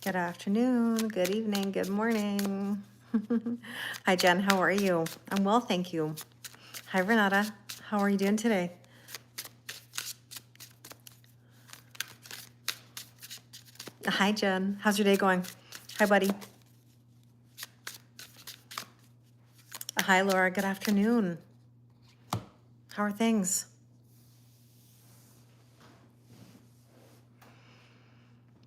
Good afternoon, good evening, good morning. Hi, Jen. How are you? I'm well, thank you. Hi, Renata. How are you doing today? Hi, Jen. How's your day going? Hi, buddy. Hi, Laura. Good afternoon. How are things?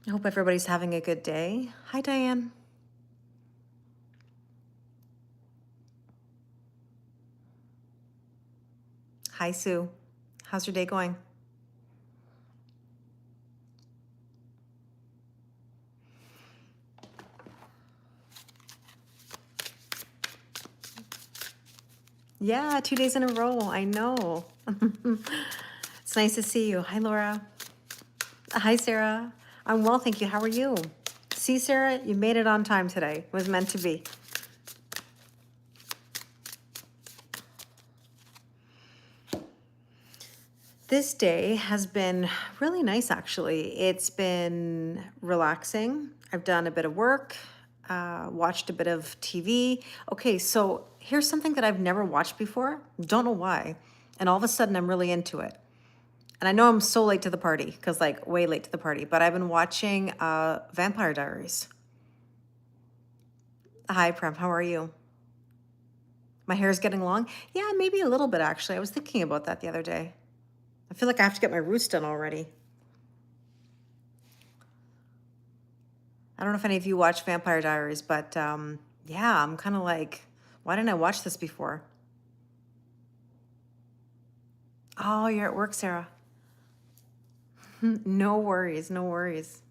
I hope everybody's having a good day. Hi, Diane. Hi, Sue. How's your day going? Yeah, 2 days in a row. I know. It's nice to see you. Hi, Laura. Hi, Sarah. I'm well, thank you. How are you? See, Sarah, you made it on time today. It was meant to be. This day has been really nice, actually. It's been relaxing. I've done a bit of work, watched a bit of TV. Okay, so here's something that I've never watched before. Don't know why. And all of a sudden, I'm really into it. And I know I'm so late to the party, because like way late to the party, but I've been watching Vampire Diaries. Hi, Prem. How are you? My hair is getting long? Yeah, maybe a little bit, actually. I was thinking about that the other day. I feel like I have to get my roots done already. I don't know if any of you watch Vampire Diaries, but yeah, I'm kind of like, why didn't I watch this before? Oh, you're at work, Sarah. No worries, no worries.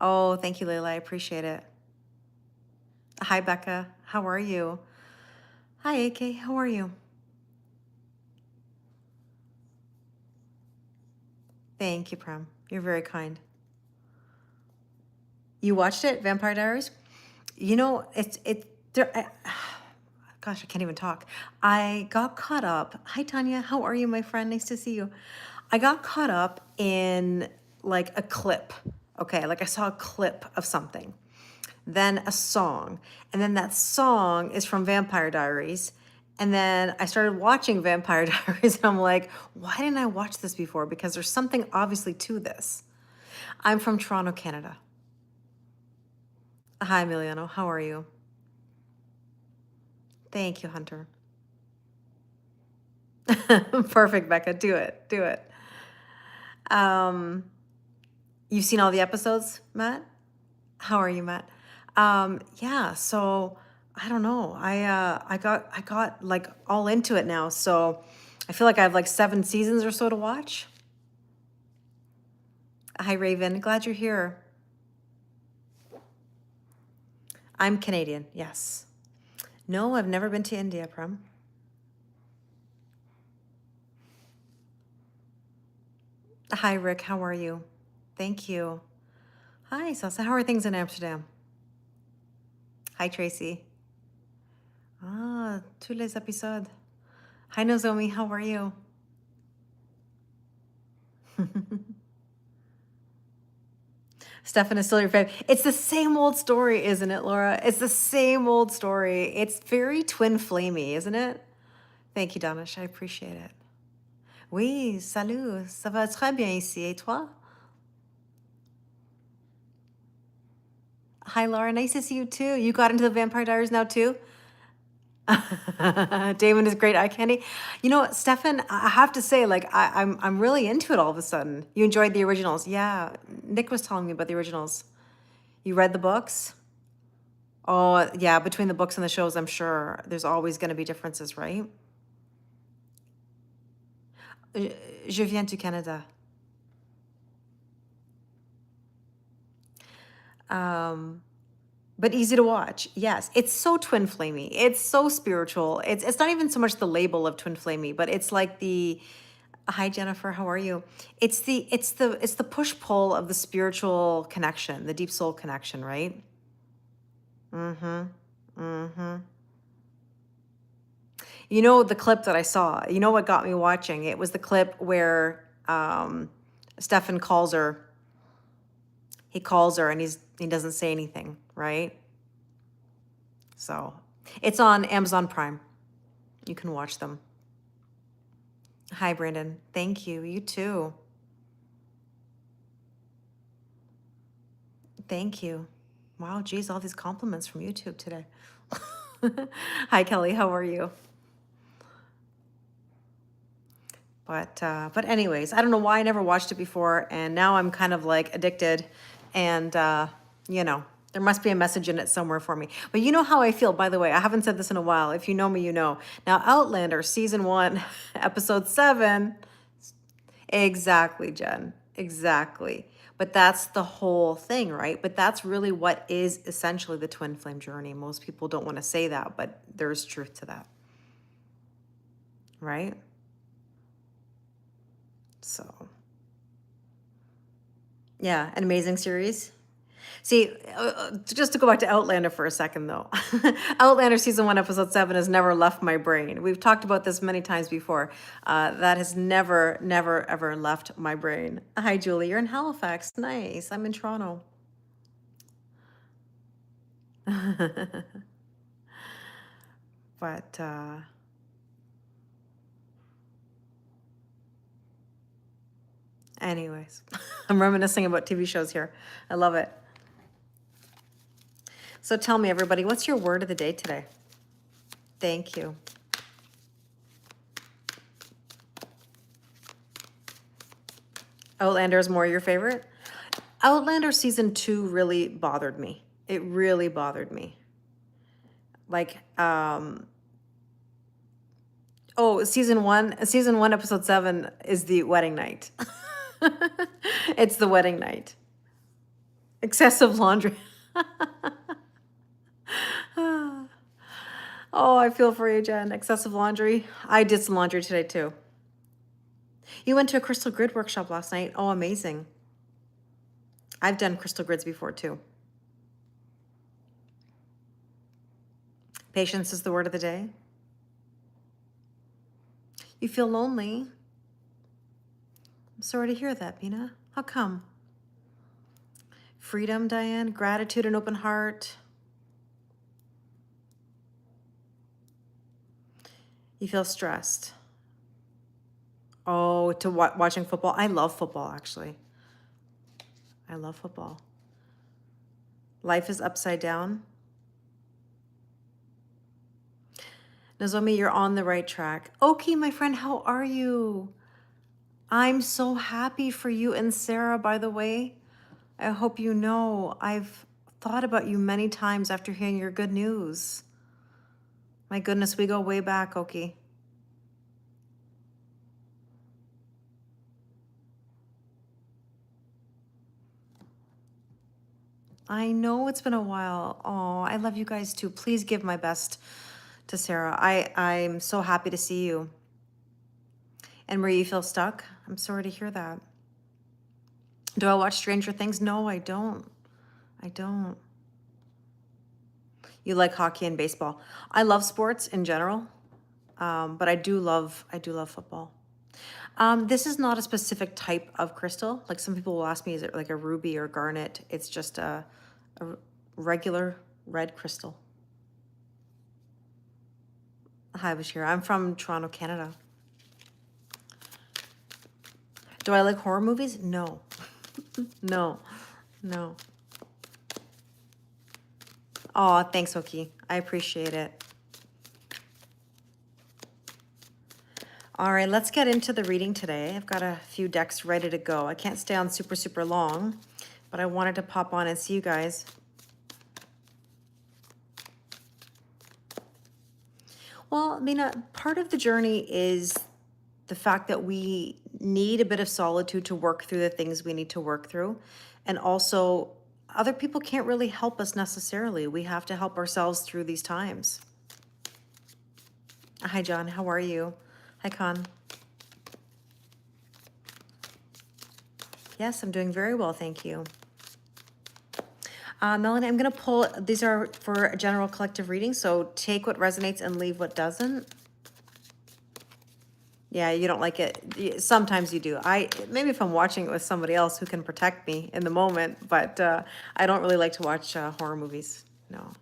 Oh, thank you, Layla. I appreciate it. Hi, Becca. How are you? Hi, AK. How are you? Thank you, Prem. You're very kind. You watched it, Vampire Diaries? You know, gosh, I can't even talk. I got caught up. Hi, Tanya. How are you, my friend? Nice to see you. I got caught up in like a clip. Okay, like I saw a clip of something, then a song, and then that song is from Vampire Diaries. And then I started watching Vampire Diaries, and I'm like, why didn't I watch this before? Because there's something obviously to this. I'm from Toronto, Canada. Hi, Emiliano. How are you? Thank you, Hunter. Perfect, Becca. Do it. Do it. Um, you've seen all the episodes, Matt? How are you, Matt? Yeah, so I don't know. I got like all into it now. So I feel like I have like 7 seasons or so to watch. Hi, Raven. Glad you're here. I'm Canadian, yes. No, I've never been to India, Prem. Hi, Rick. How are you? Thank you. Hi, Salsa. How are things in Amsterdam? Hi, Tracy. Ah, tous les épisodes. Hi, Nozomi. How are you? Stefan is still your fave. It's the same old story, isn't it, Laura? It's the same old story. It's very twin flamey, isn't it? Thank you, Danish. I appreciate it. Oui, salut. Ça va très bien ici. Et toi? Hi, Laura. Nice to see you too. You got into the Vampire Diaries now too? Damon is great eye candy. You know what, Stefan, I have to say, like, I'm really into it all of a sudden. You enjoyed the originals. Yeah. Nick was telling me about the originals. You read the books? Oh, yeah, between the books and the shows, I'm sure there's always going to be differences, right? Je viens du Canada. But easy to watch. Yes, it's so twin flamey. It's so spiritual. It's not even so much the label of twin flamey, but it's like the hi Jennifer, how are you? It's the push pull of the spiritual connection, the deep soul connection, right? Mm-hmm. Mm-hmm. You know the clip that I saw. You know what got me watching? It was the clip where Stefan calls her. He calls her and He doesn't say anything, right? So it's on Amazon Prime. You can watch them. Hi, Brandon. Thank you. You too. Thank you. Wow, geez, all these compliments from YouTube today. Hi, Kelly. How are you? But anyways, I don't know why I never watched it before, and now I'm kind of like addicted, and you know, there must be a message in it somewhere for me. But you know how I feel, by the way. I haven't said this in a while. If you know me, you know. Now, Outlander season 1, episode 7. Exactly, Jen. Exactly. But that's the whole thing, right? But that's really what is essentially the twin flame journey. Most people don't want to say that, but there's truth to that, right? So, yeah, an amazing series. See, just to go back to Outlander for a second, though. Outlander season 1, episode 7 has never left my brain. We've talked about this many times before. That has never, never, ever left my brain. Hi, Julie. You're in Halifax. Nice. I'm in Toronto. But anyways, I'm reminiscing about TV shows here. I love it. So tell me, everybody, what's your word of the day today? Thank you. Outlander is more your favorite? Outlander season 2 really bothered me. It really bothered me. Like, oh, season 1, episode 7 is the wedding night. It's the wedding night. Excessive laundry. Oh, I feel for you, Jen. Excessive laundry. I did some laundry today, too. You went to a crystal grid workshop last night. Oh, amazing. I've done crystal grids before, too. Patience is the word of the day. You feel lonely. I'm sorry to hear that, Bina. How come? Freedom, Diane. Gratitude and open heart. You feel stressed. Oh, to watching football. I love football, actually. I love football. Life is upside down. Nozomi, you're on the right track. Okay, my friend, how are you? I'm so happy for you and Sarah, by the way. I hope you know I've thought about you many times after hearing your good news. My goodness, we go way back, Oki. I know it's been a while. Oh, I love you guys too. Please give my best to Sarah. I'm so happy to see you. And Marie, you feel stuck? I'm sorry to hear that. Do I watch Stranger Things? No, I don't. I don't. You like hockey and baseball. I love sports in general, but I do love football. This is not a specific type of crystal. Like some people will ask me, is it like a ruby or garnet? It's just a regular red crystal. Hi, Bashir. I'm from Toronto, Canada. Do I like horror movies? No. No. No. Oh, thanks, Oki. I appreciate it. All right, let's get into the reading today. I've got a few decks ready to go. I can't stay on super, super long, but I wanted to pop on and see you guys. Well, I mean, part of the journey is the fact that we need a bit of solitude to work through the things we need to work through. And also, other people can't really help us necessarily. We have to help ourselves through these times. Hi, John. How are you? Hi, Con. Yes, I'm doing very well, thank you. Melanie, I'm going to pull, these are for a general collective reading, so take what resonates and leave what doesn't. Yeah, you don't like it. Sometimes you do. Maybe if I'm watching it with somebody else who can protect me in the moment, but I don't really like to watch horror movies. No.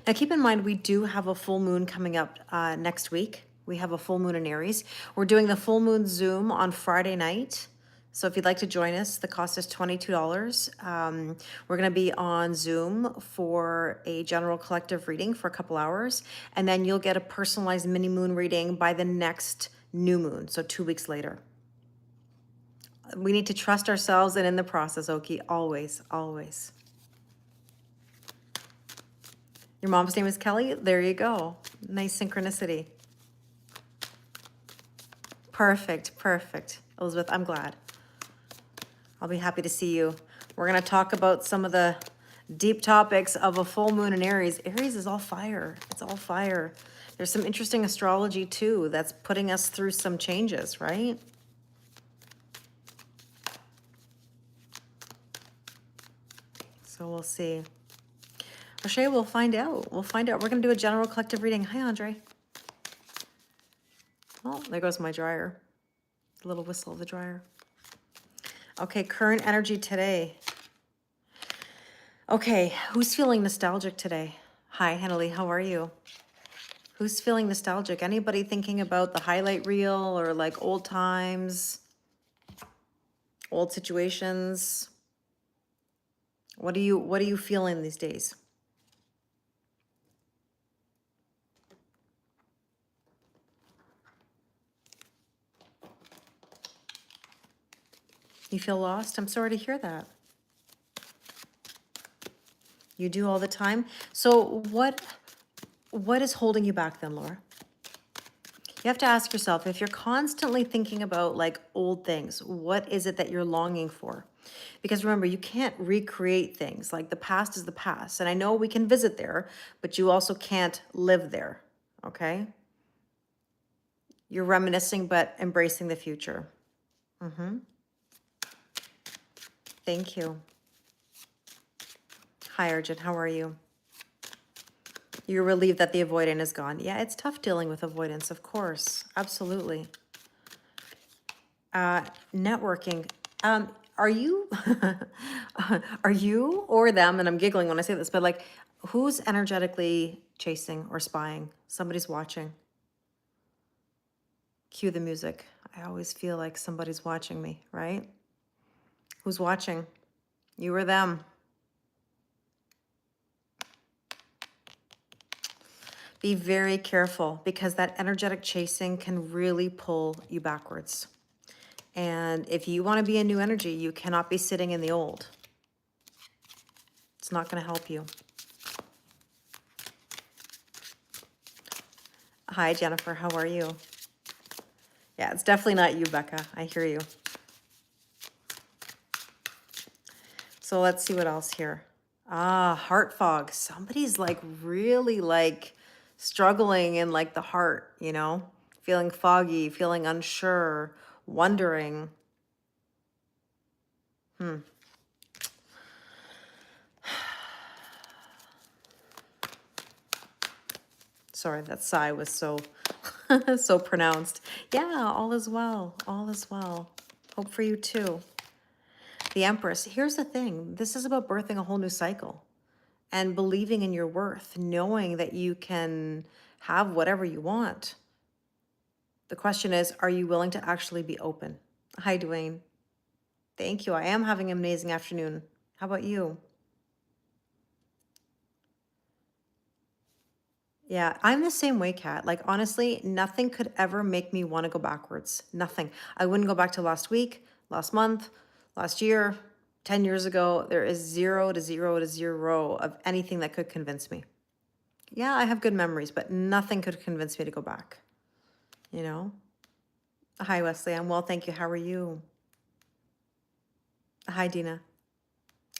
Now, keep in mind, we do have a full moon coming up next week. We have a full moon in Aries. We're doing the full moon Zoom on Friday night. So if you'd like to join us, the cost is $22. We're going to be on Zoom for a general collective reading for a couple hours. And then you'll get a personalized mini moon reading by the next new moon. So 2 weeks later. We need to trust ourselves and in the process, Oki. Always, always. Your mom's name is Kelly? There you go. Nice synchronicity. Perfect, perfect. Elizabeth, I'm glad. I'll be happy to see you. We're going to talk about some of the deep topics of a full moon in Aries. Aries is all fire. It's all fire. There's some interesting astrology too that's putting us through some changes, right? So we'll see. O'Shea, we'll find out. We'll find out. We're going to do a general collective reading. Hi, Andre. Oh, there goes my dryer. The little whistle of the dryer. Okay, current energy today. Okay, who's feeling nostalgic today? Hi, Henley, how are you? Who's feeling nostalgic? Anybody thinking about the highlight reel or like old times, old situations? What are you feeling these days? You feel lost? I'm sorry to hear that. You do all the time. So what is holding you back then, Laura? You have to ask yourself, if you're constantly thinking about like old things, what is it that you're longing for? Because remember, you can't recreate things. Like the past is the past. And I know we can visit there, but you also can't live there. Okay? You're reminiscing, but embracing the future. Thank you. Hi, Arjun. How are you? You're relieved that the avoidant is gone. Yeah, it's tough dealing with avoidance, of course. Absolutely. Networking. Are you, are you or them, and I'm giggling when I say this, but like, who's energetically chasing or spying? Somebody's watching. Cue the music. I always feel like somebody's watching me, right? Who's watching? You or them? Be very careful because that energetic chasing can really pull you backwards. And if you want to be a new energy, you cannot be sitting in the old. It's not going to help you. Hi, Jennifer. How are you? Yeah, it's definitely not you, Becca. I hear you. So let's see what else here. Heart fog. Somebody's like really like struggling in like the heart, you know, feeling foggy, feeling unsure, wondering. Sorry, that sigh was so, so pronounced. Yeah, all is well. All is well. Hope for you too. The Empress. Here's the thing. This is about birthing a whole new cycle and believing in your worth, knowing that you can have whatever you want. The question is, are you willing to actually be open? Hi, Dwayne. Thank you. I am having an amazing afternoon. How about you? Yeah, I'm the same way, Kat. Like, honestly, nothing could ever make me want to go backwards. Nothing. I wouldn't go back to last week, last month, last year, 10 years ago. There is zero to zero to zero of anything that could convince me. Yeah, I have good memories, but nothing could convince me to go back. You know? Hi, Wesley. I'm well, thank you. How are you? Hi, Dina.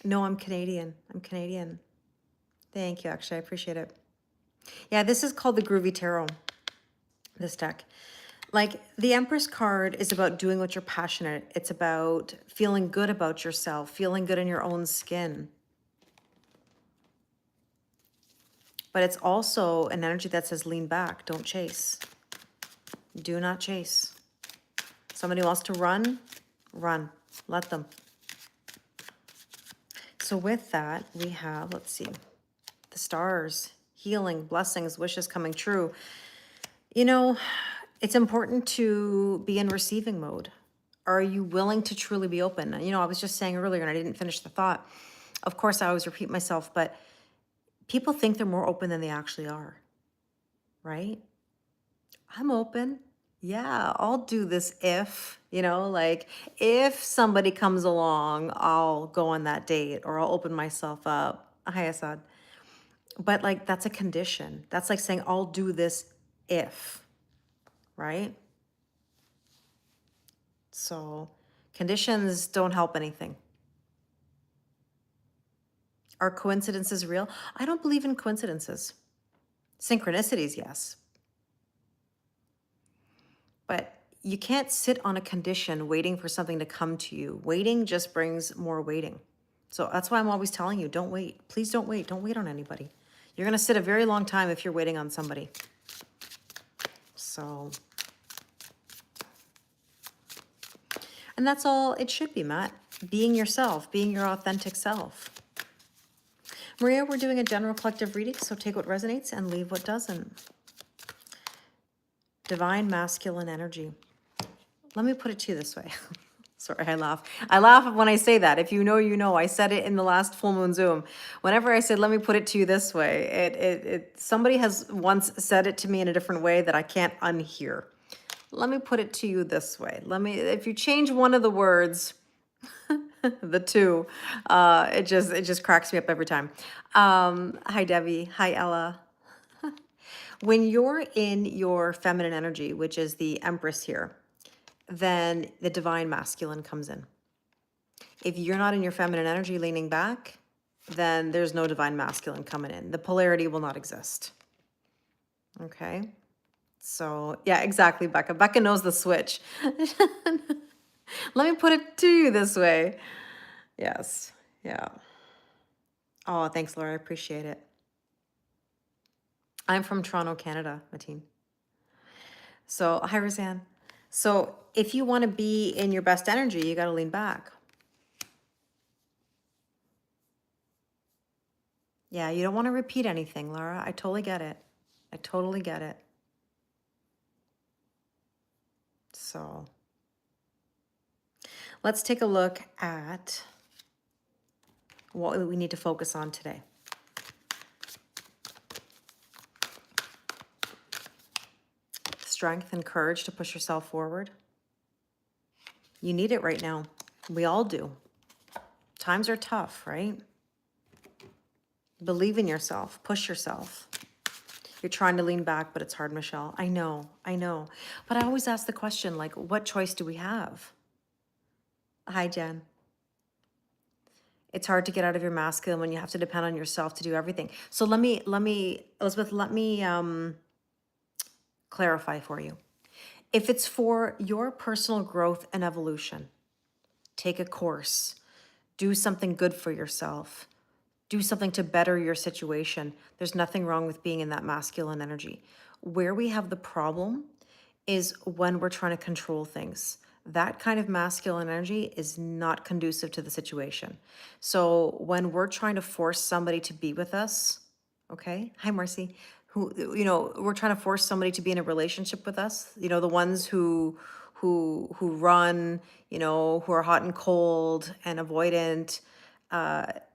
No, I'm Canadian. I'm Canadian. Thank you, actually. I appreciate it. Yeah, this is called the Groovy Tarot, this deck. Like the Empress card is about doing what you're passionate. It's about feeling good about yourself, feeling good in your own skin. But it's also an energy that says lean back, don't chase. Do not chase. Somebody wants to run, run. Let them. So with that, we have, let's see, the stars, healing, blessings, wishes coming true. You know, it's important to be in receiving mode. Are you willing to truly be open? You know, I was just saying earlier, and I didn't finish the thought. Of course, I always repeat myself, but people think they're more open than they actually are, right? I'm open. Yeah, I'll do this if, like if somebody comes along, I'll go on that date or I'll open myself up. Hi, Assad. But like that's a condition. That's like saying I'll do this if, right? So conditions don't help anything. Are coincidences real? I don't believe in coincidences. Synchronicities, yes. But you can't sit on a condition waiting for something to come to you. Waiting just brings more waiting. So that's why I'm always telling you, don't wait. Please don't wait. Don't wait on anybody. You're going to sit a very long time if you're waiting on somebody. So, and that's all it should be, Matt. Being yourself, being your authentic self. Maria, we're doing a general collective reading, so take what resonates and leave what doesn't. Divine masculine energy. Let me put it to you this way. Sorry, I laugh. I laugh when I say that. If you know, you know. I said it in the last full moon Zoom. Whenever I said, let me put it to you this way, somebody has once said it to me in a different way that I can't unhear. Let me put it to you this way. If you change one of the words, the two, it just cracks me up every time. Hi, Debbie. Hi, Ella. When you're in your feminine energy, which is the Empress here, then the divine masculine comes in. If you're not in your feminine energy leaning back, then there's no divine masculine coming in. The polarity will not exist. Okay? So, yeah, exactly, Becca. Becca knows the switch. Let me put it to you this way. Yes. Yeah. Oh, thanks, Laura. I appreciate it. I'm from Toronto, Canada, Mateen. So, hi, Roseanne. So, if you want to be in your best energy, you got to lean back. Yeah, you don't want to repeat anything, Laura. I totally get it. I totally get it. So let's take a look at what we need to focus on today. Strength and courage to push yourself forward. You need it right now. We all do. Times are tough, right? Believe in yourself. Push yourself. You're trying to lean back, but it's hard, Michelle. I know. But I always ask the question, like, what choice do we have? Hi, Jen. It's hard to get out of your masculine when you have to depend on yourself to do everything. So let me, Elizabeth, let me clarify for you. If it's for your personal growth and evolution, take a course, do something good for yourself, do something to better your situation. There's nothing wrong with being in that masculine energy. Where we have the problem is when we're trying to control things. That kind of masculine energy is not conducive to the situation. So when we're trying to force somebody to be with us, okay? Hi, Marcy. We're trying to force somebody to be in a relationship with us. The ones who run, who are hot and cold and avoidant.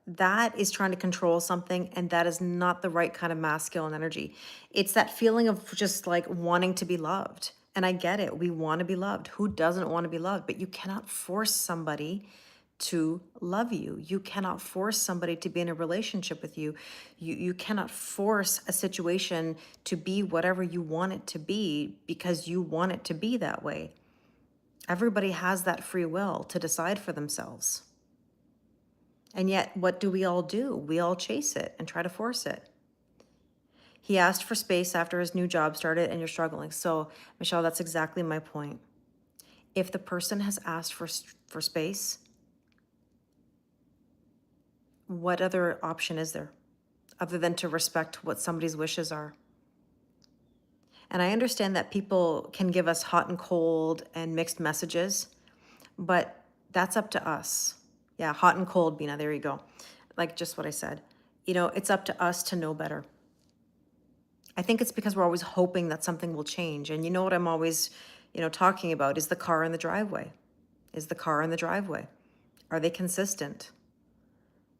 That is trying to control something, and that is not the right kind of masculine energy. It's that feeling of just like wanting to be loved. And I get it. We want to be loved. Who doesn't want to be loved? But you cannot force somebody to love you. You cannot force somebody to be in a relationship with you. You cannot force a situation to be whatever you want it to be because you want it to be that way. Everybody has that free will to decide for themselves. And yet, what do? We all chase it and try to force it. He asked for space after his new job started and you're struggling. So, Michelle, that's exactly my point. If the person has asked for space, what other option is there other than to respect what somebody's wishes are? And I understand that people can give us hot and cold and mixed messages, but that's up to us. Yeah, hot and cold, Bina, there you go. Like just what I said. It's up to us to know better. I think it's because we're always hoping that something will change. And you know what I'm always, talking about is the car in the driveway. Is the car in the driveway? Are they consistent?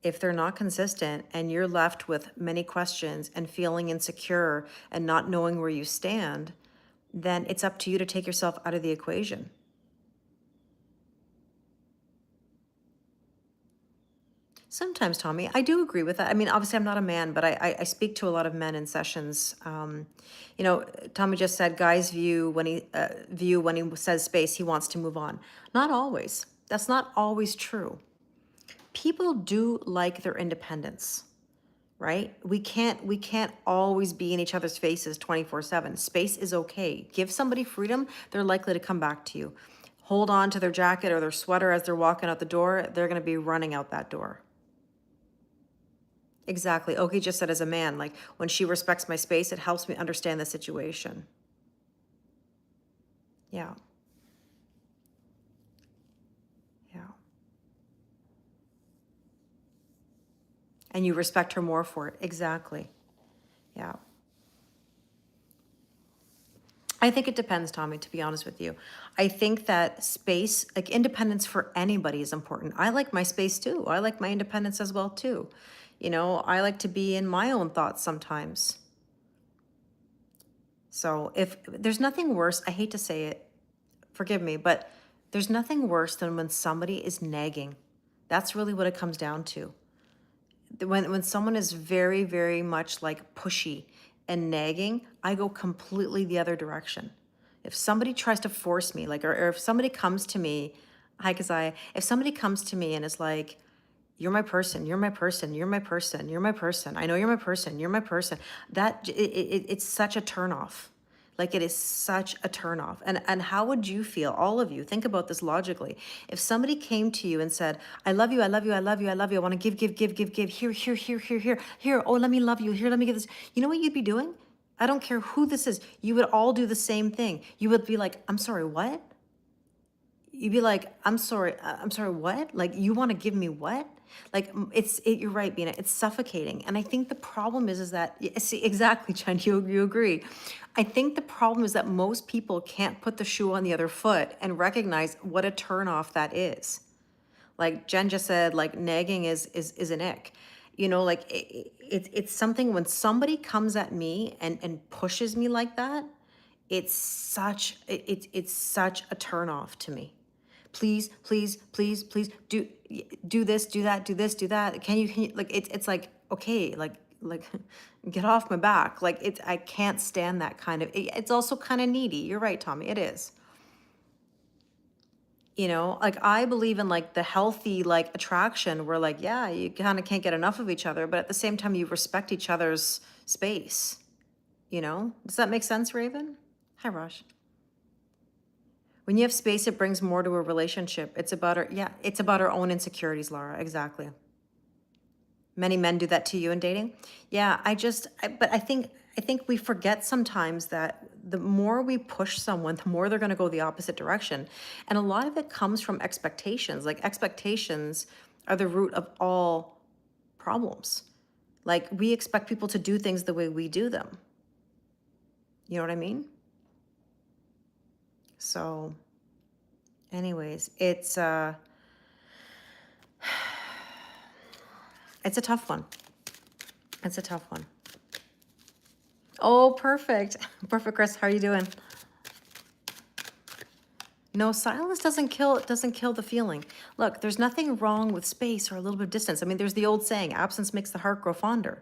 If they're not consistent and you're left with many questions and feeling insecure and not knowing where you stand, then it's up to you to take yourself out of the equation. Sometimes, Tommy, I do agree with that. I mean, obviously, I'm not a man, but I speak to a lot of men in sessions. Tommy just said, guys view when he says space, he wants to move on. Not always. That's not always true. People do like their independence, right? We can't always be in each other's faces 24/7. Space is okay. Give somebody freedom, they're likely to come back to you. Hold on to their jacket or their sweater as they're walking out the door, they're going to be running out that door. Exactly. Oki just said as a man, like when she respects my space, it helps me understand the situation. Yeah. Yeah. And you respect her more for it. Exactly. Yeah. I think it depends, Tommy, to be honest with you. I think that space, like independence for anybody is important. I like my space too. I like my independence as well too. I like to be in my own thoughts sometimes. So if there's nothing worse, I hate to say it, forgive me, but there's nothing worse than when somebody is nagging. That's really what it comes down to. When someone is very, very much like pushy and nagging, I go completely the other direction. If somebody tries to force me, like, or if somebody comes to me, hi, Kazaya, if somebody comes to me and is like, you're my person, you're my person, you're my person, you're my person, I know you're my person, you're my person, it's such a turnoff. Like it is such a turnoff. And how would you feel, all of you, think about this logically. If somebody came to you and said, I love you, I love you, I love you, I love you, I want to give, here, oh, let me love you, here, let me give this. You know what you'd be doing? I don't care who this is. You would all do the same thing. You would be like, I'm sorry, what? You'd be like, I'm sorry, what? Like, you want to give me what? Like, you're right, Bina, it's suffocating. And I think the problem is that, see, exactly, Jen, you agree. I think the problem is that most people can't put the shoe on the other foot and recognize what a turnoff that is. Like Jen just said, like nagging is an ick. Like it's something when somebody comes at me and pushes me like that, it's such a turnoff to me. Please, please, please, please do this, do that, do this, do that. Can you like it's like, okay, like get off my back. Like I can't stand that kind of it's also kind of needy. You're right, Tommy. It is. Like I believe in like the healthy like attraction where like, yeah, you kind of can't get enough of each other, but at the same time you respect each other's space. Does that make sense, Raven? Hi, Raj. When you have space, it brings more to a relationship. It's about our own insecurities, Laura. Exactly. Many men do that to you in dating. Yeah, but I think we forget sometimes that the more we push someone, the more they're going to go the opposite direction. And a lot of it comes from expectations. Like expectations are the root of all problems. Like we expect people to do things the way we do them. You know what I mean? So anyways, it's a tough one. It's a tough one. Oh, perfect. Perfect, Chris. How are you doing? No, silence doesn't kill the feeling. Look, there's nothing wrong with space or a little bit of distance. I mean, there's the old saying, absence makes the heart grow fonder.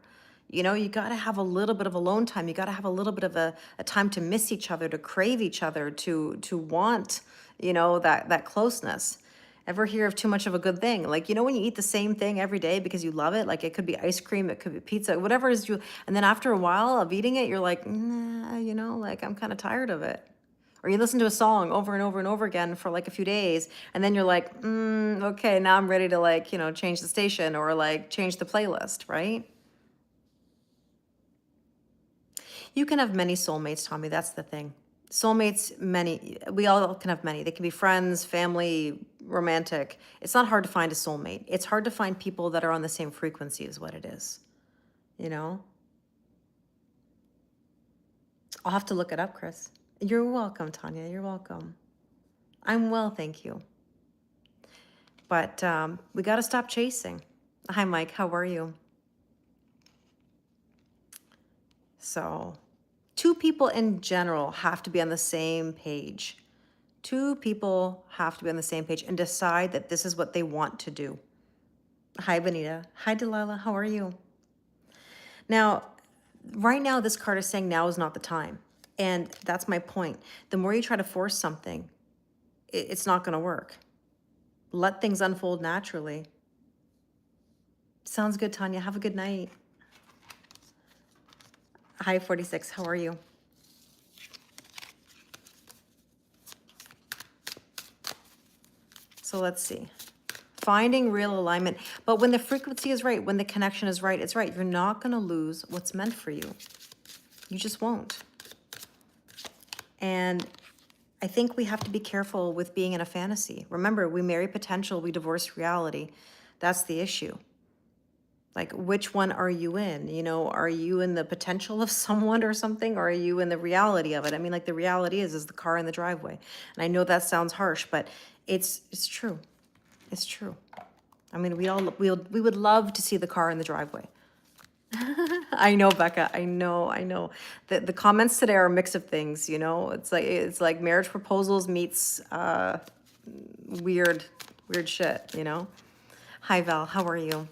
You got to have a little bit of alone time. You got to have a little bit of a time to miss each other, to crave each other, to want, that closeness. Ever hear of too much of a good thing? Like, when you eat the same thing every day because you love it, like it could be ice cream, it could be pizza, whatever it is and then after a while of eating it, you're like, nah, like I'm kind of tired of it. Or you listen to a song over and over and over again for like a few days, and then you're like, okay, now I'm ready to like, change the station or like change the playlist, right? You can have many soulmates, Tommy. That's the thing. Soulmates, many. We all can have many. They can be friends, family, romantic. It's not hard to find a soulmate. It's hard to find people that are on the same frequency, is what it is. You know? I'll have to look it up, Chris. You're welcome, Tanya. You're welcome. I'm well, thank you. But we got to stop chasing. Hi, Mike. How are you? So, two people in general have to be on the same page. Two people have to be on the same page and decide that this is what they want to do. Hi, Benita. Hi, Delilah. How are you? Now, right now, this card is saying now is not the time. And that's my point. The more you try to force something, it's not going to work. Let things unfold naturally. Sounds good, Tanya. Have a good night. Hi, 46. How are you? So let's see. Finding real alignment. But when the frequency is right, when the connection is right, it's right. You're not going to lose what's meant for you. You just won't. And I think we have to be careful with being in a fantasy. Remember, we marry potential, we divorce reality. That's the issue. Like, which one are you in? You know, are you in the potential of someone or something? Or are you in the reality of it? I mean, like, the reality is the car in the driveway. And I know that sounds harsh, but it's true. It's true. I mean, we would love to see the car in the driveway. I know, Becca. I know. The comments today are a mix of things, you know? It's like marriage proposals meets weird shit, you know? Hi, Val. How are you?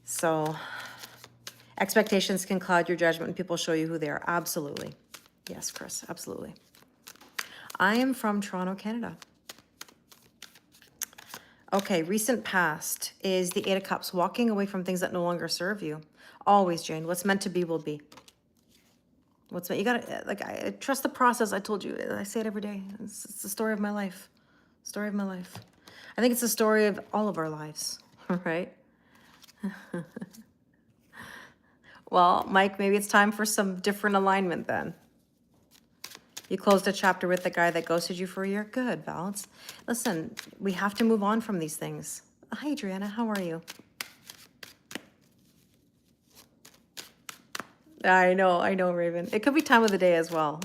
So, expectations can cloud your judgment when people show you who they are. Absolutely. Yes, Chris. Absolutely. I am from Toronto, Canada. Okay, recent past is the Eight of Cups, walking away from things that no longer serve you. Always, Jane. What's meant to be will be. What's meant, you gotta, like, I trust the process. I told you, I say it every day. It's the story of my life. Story of my life. I think it's the story of all of our lives, right? Well, Mike, maybe it's time for some different alignment then. You closed a chapter with the guy that ghosted you for a year? Good, Balance. Listen, we have to move on from these things. Hi, Adriana. How are you? I know, Raven. It could be time of the day as well.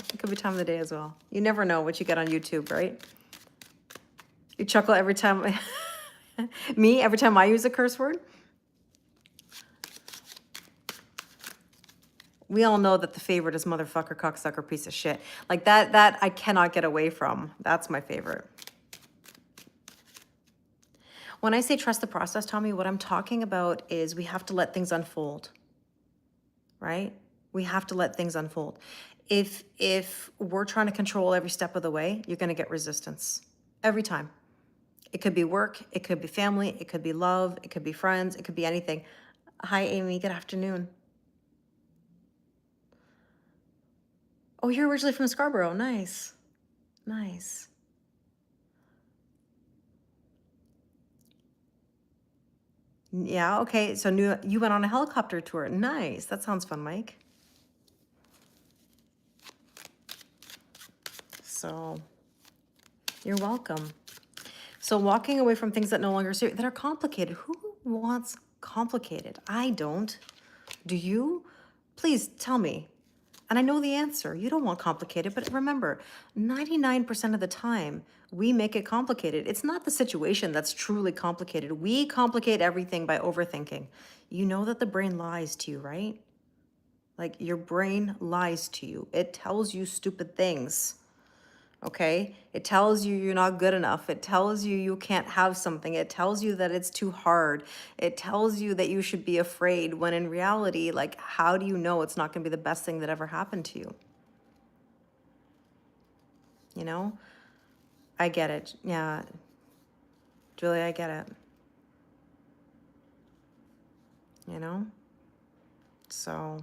You never know what you get on YouTube, right? You chuckle every time. Me, every time I use a curse word? We all know that the favorite is motherfucker, cocksucker, piece of shit. Like that I cannot get away from. That's my favorite. When I say trust the process, Tommy, what I'm talking about is we have to let things unfold, right? We have to let things unfold. If we're trying to control every step of the way, you're going to get resistance every time. It could be work, it could be family, it could be love, it could be friends, it could be anything. Hi, Amy. Good afternoon. Oh, you're originally from Scarborough. Nice. Nice. Yeah, okay. So you went on a helicopter tour. Nice. That sounds fun, Mike. So you're welcome. So walking away from things that no longer serve, that are complicated. Who wants complicated? I don't. Do you? Please tell me. And I know the answer. You don't want complicated, but remember, 99% of the time, we make it complicated. It's not the situation that's truly complicated. We complicate everything by overthinking. You know that the brain lies to you, right? Like, your brain lies to you. It tells you stupid things, okay? It tells you you're not good enough. It tells you you can't have something. It tells you that it's too hard. It tells you that you should be afraid, when in reality, like, how do you know it's not going to be the best thing that ever happened to you? You know? I get it. Yeah. Julie, I get it. You know? So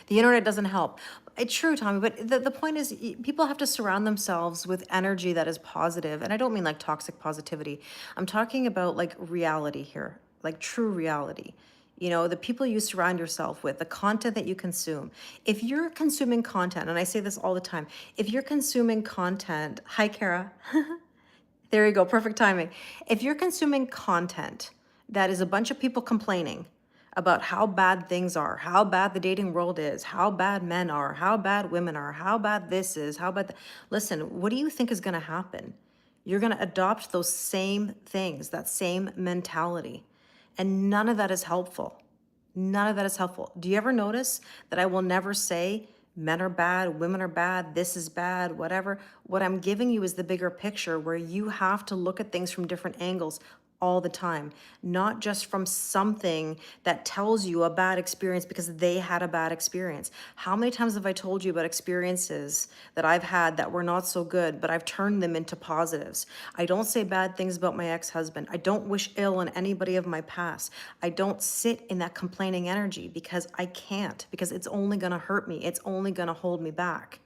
the internet doesn't help. It's true, Tommy, but the point is, people have to surround themselves with energy that is positive. And I don't mean like toxic positivity. I'm talking about like reality here, like true reality. You know, the people you surround yourself with, the content that you consume. If you're consuming content, and I say this all the time, if you're consuming content, hi, Kara. There you go, perfect timing. If you're consuming content that is a bunch of people complaining about how bad things are, how bad the dating world is, how bad men are, how bad women are, how bad this is, how bad, listen, what do you think is going to happen? You're going to adopt those same things, that same mentality. And none of that is helpful. None of that is helpful. Do you ever notice that I will never say men are bad, women are bad, this is bad, whatever? What I'm giving you is the bigger picture where you have to look at things from different angles all the time, not just from something that tells you a bad experience because they had a bad experience. How many times have I told you about experiences that I've had that were not so good, but I've turned them into positives? I don't say bad things about my ex-husband. I don't wish ill on anybody of my past. I don't sit in that complaining energy because I can't, because it's only gonna hurt me. It's only gonna hold me back.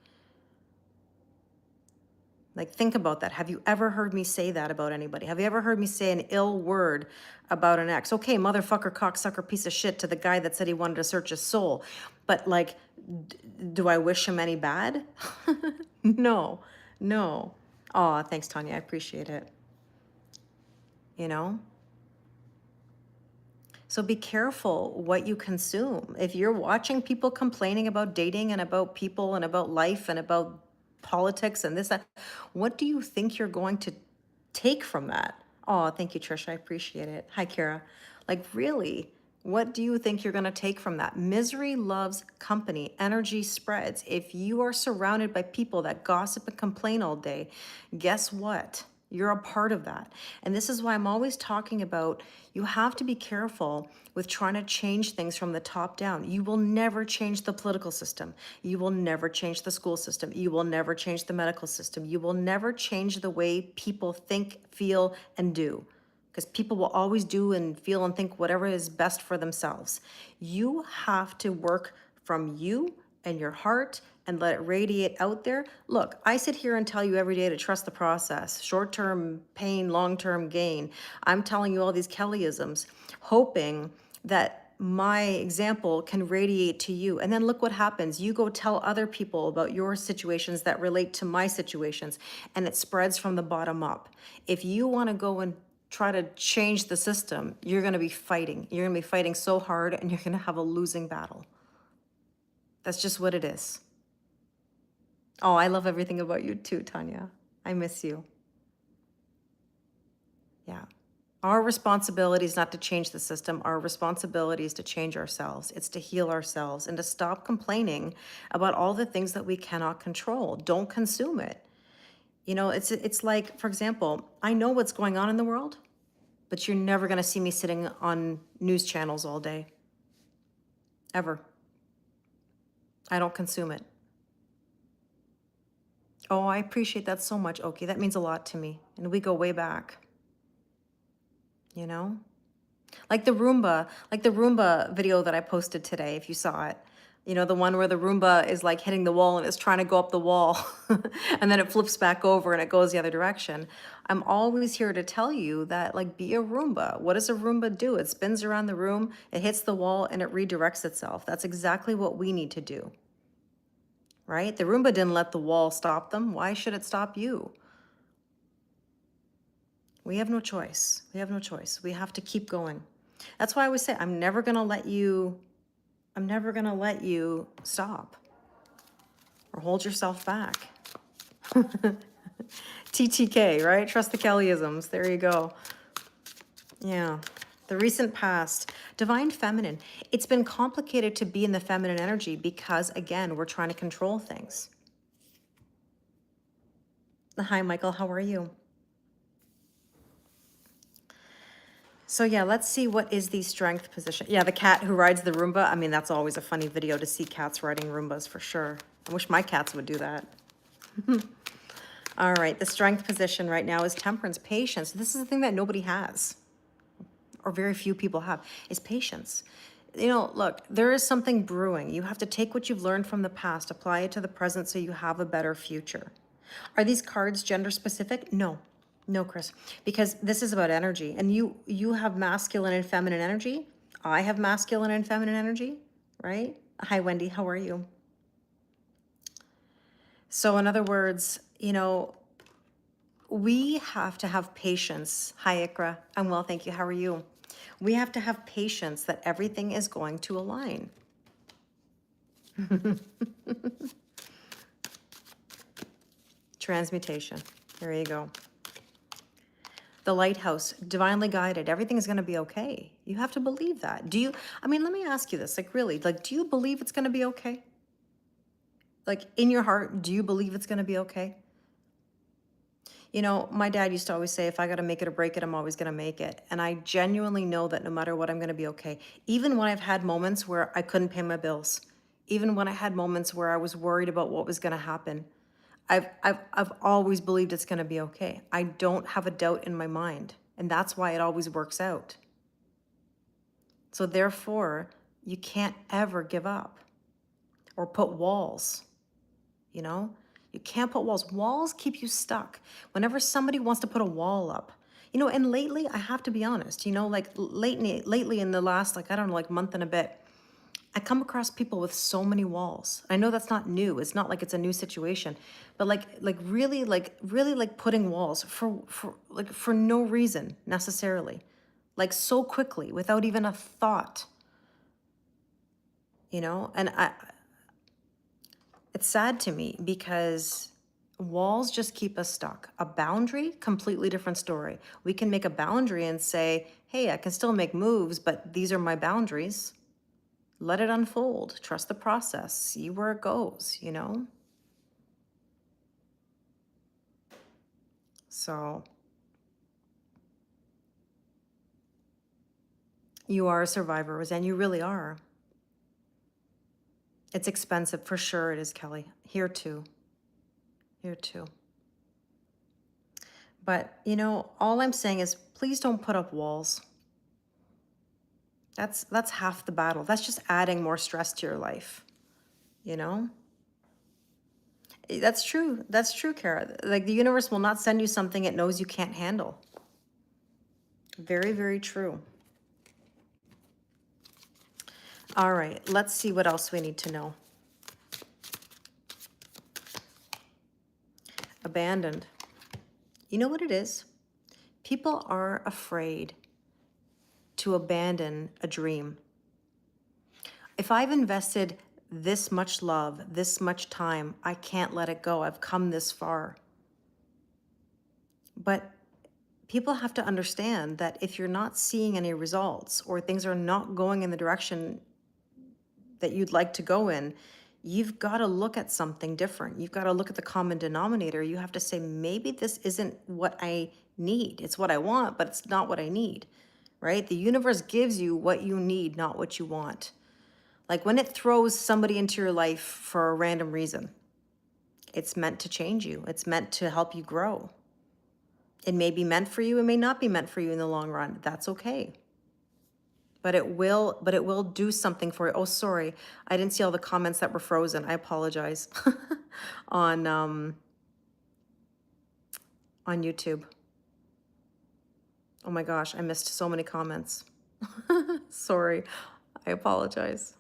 Like, think about that. Have you ever heard me say that about anybody? Have you ever heard me say an ill word about an ex? Okay, motherfucker, cocksucker, piece of shit to the guy that said he wanted to search his soul. But like, do I wish him any bad? No, no. Aw, thanks, Tanya. I appreciate it. You know? So be careful what you consume. If you're watching people complaining about dating and about people and about life and about politics and this, that, what do you think you're going to take from that? Oh, thank you, Trisha. I appreciate it. Hi, Kara. Like, really, what do you think you're going to take from that? Misery loves company. Energy spreads. If you are surrounded by people that gossip and complain all day, guess what? You're a part of that. And this is why I'm always talking about you have to be careful with trying to change things from the top down. You will never change the political system. You will never change the school system. You will never change the medical system. You will never change the way people think, feel, and do. Because people will always do and feel and think whatever is best for themselves. You have to work from you and your heart and let it radiate out there. Look, I sit here and tell you every day to trust the process. Short-term pain, long-term gain. I'm telling you all these Kellyisms, hoping that my example can radiate to you. And then look what happens. You go tell other people about your situations that relate to my situations, and it spreads from the bottom up. If you want to go and try to change the system, you're going to be fighting. You're going to be fighting so hard, and you're going to have a losing battle. That's just what it is. Oh, I love everything about you too, Tanya. I miss you. Yeah. Our responsibility is not to change the system. Our responsibility is to change ourselves. It's to heal ourselves and to stop complaining about all the things that we cannot control. Don't consume it. You know, it's like, for example, I know what's going on in the world, but you're never going to see me sitting on news channels all day. Ever. I don't consume it. Oh, I appreciate that so much, Oki. That means a lot to me. And we go way back. You know? Like the Roomba video that I posted today, if you saw it. You know, the one where the Roomba is like hitting the wall and it's trying to go up the wall. And then it flips back over and it goes the other direction. I'm always here to tell you that, like, be a Roomba. What does a Roomba do? It spins around the room, it hits the wall, and it redirects itself. That's exactly what we need to do. Right? The Roomba didn't let the wall stop them. Why should it stop you? We have no choice. We have no choice. We have to keep going. That's why I always say, I'm never going to let you stop or hold yourself back. TTK, right? Trust the Kellyisms. There you go. Yeah. The recent past, divine feminine. It's been complicated to be in the feminine energy because, again, we're trying to control things. Hi, Michael. How are you? So yeah, let's see what is the strength position. Yeah, the cat who rides the Roomba. I mean, that's always a funny video to see cats riding Roombas for sure. I wish my cats would do that. All right, the strength position right now is temperance, patience. This is the thing that nobody has, or very few people have, is patience. You know, look, there is something brewing. You have to take what you've learned from the past, apply it to the present so you have a better future. Are these cards gender specific? No. No, Chris, because this is about energy, and you have masculine and feminine energy. I have masculine and feminine energy, right? Hi, Wendy, how are you? So, in other words, we have to have patience. Hi, Ikra. I'm well, thank you. How are you? We have to have patience that everything is going to align. Transmutation. There you go. The lighthouse, divinely guided. Everything's going to be okay. You have to believe that. Let me ask you this, like, really, like, do you believe it's going to be okay? Like, in your heart, do you believe it's going to be okay? My dad used to always say, if I got to make it or break it, I'm always going to make it. And I genuinely know that no matter what, I'm going to be okay. Even when I've had moments where I couldn't pay my bills, even when I had moments where I was worried about what was going to happen, I've always believed it's going to be okay. I don't have a doubt in my mind. And that's why it always works out. So therefore, you can't ever give up or put walls, you know? You can't put walls. Walls keep you stuck. Whenever somebody wants to put a wall up, and lately, I have to be honest, like lately in the last, like, I don't know, like month and a bit, I come across people with so many walls. I know that's not new. It's not like it's a new situation, but really like putting walls for no reason necessarily, like so quickly without even a thought, and it's sad to me because walls just keep us stuck. A boundary, completely different story. We can make a boundary and say, hey, I can still make moves, but these are my boundaries. Let it unfold. Trust the process. See where it goes, So you are a survivor, Roseanne. You really are. It's expensive. For sure it is, Kelly. Here too. Here too. But, all I'm saying is please don't put up walls. That's half the battle. That's just adding more stress to your life, That's true. That's true, Kara. Like the universe will not send you something it knows you can't handle. Very, very true. All right, let's see what else we need to know. Abandoned. You know what it is? People are afraid to abandon a dream. If I've invested this much love, this much time, I can't let it go. I've come this far. But people have to understand that if you're not seeing any results or things are not going in the direction that you'd like to go in, you've got to look at something different. You've got to look at the common denominator. You have to say, maybe this isn't what I need. It's what I want, but it's not what I need, right? The universe gives you what you need, not what you want. Like when it throws somebody into your life for a random reason, it's meant to change you. It's meant to help you grow. It may be meant for you. It may not be meant for you in the long run. That's okay. But it will do something for you. Oh, sorry. I didn't see all the comments that were frozen. I apologize. On YouTube. Oh my gosh, I missed so many comments. Sorry. I apologize.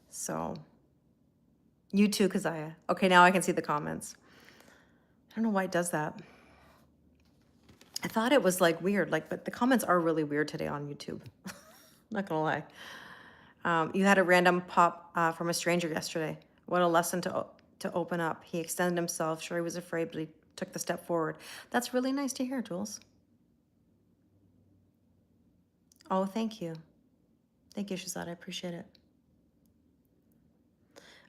So, you too, Kazaya. Okay, now I can see the comments. I don't know why it does that. I thought it was like weird, but the comments are really weird today on YouTube. Not gonna lie. You had a random pop from a stranger yesterday. What a lesson to open up. He extended himself. Sure, he was afraid, but he took the step forward. That's really nice to hear, Jules. Oh, thank you. Thank you, Shazad. I appreciate it.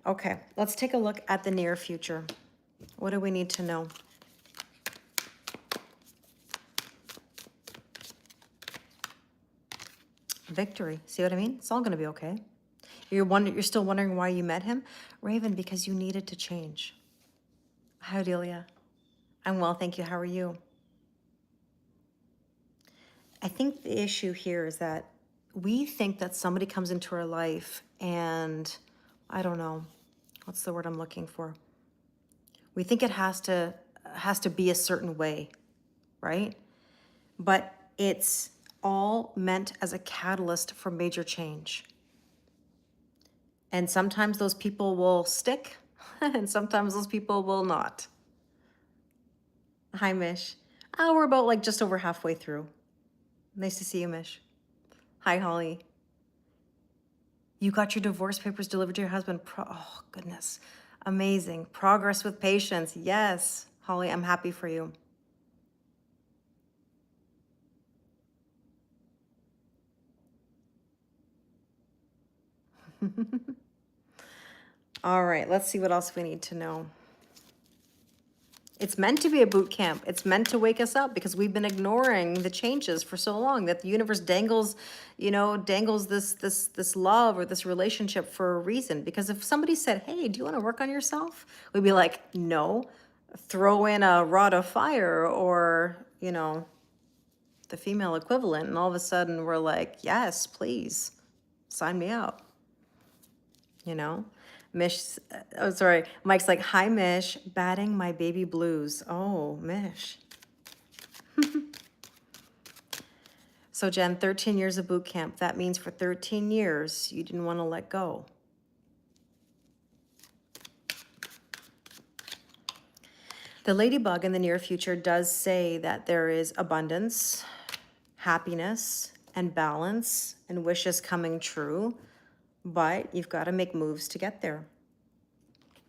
Okay, let's take a look at the near future. What do we need to know? Victory. See what I mean? It's all going to be okay. You're still wondering why you met him? Raven, because you needed to change. Hi, Delia. I'm well, thank you. How are you? I think the issue here is that we think that somebody comes into our life and, I don't know, what's the word I'm looking for? We think it has to be a certain way, right? But it's all meant as a catalyst for major change. And sometimes those people will stick, and sometimes those people will not. Hi, Mish. Oh, we're about like just over halfway through. Nice to see you, Mish. Hi, Holly. You got your divorce papers delivered to your husband. Oh, goodness. Amazing. Progress with patience. Yes, Holly, I'm happy for you. All right, let's see what else we need to know. It's meant to be a boot camp. It's meant to wake us up because we've been ignoring the changes for so long that the universe dangles, dangles this love or this relationship for a reason. Because if somebody said, "Hey, do you want to work on yourself?" We'd be like, "No." Throw in a rod of fire or, the female equivalent, and all of a sudden we're like, "Yes, please. Sign me up." Mish, oh, sorry. Mike's like, "Hi, Mish, batting my baby blues." Oh, Mish. So Jen, 13 years of boot camp. That means for 13 years, you didn't want to let go. The ladybug in the near future does say that there is abundance, happiness, and balance, and wishes coming true, but you've got to make moves to get there.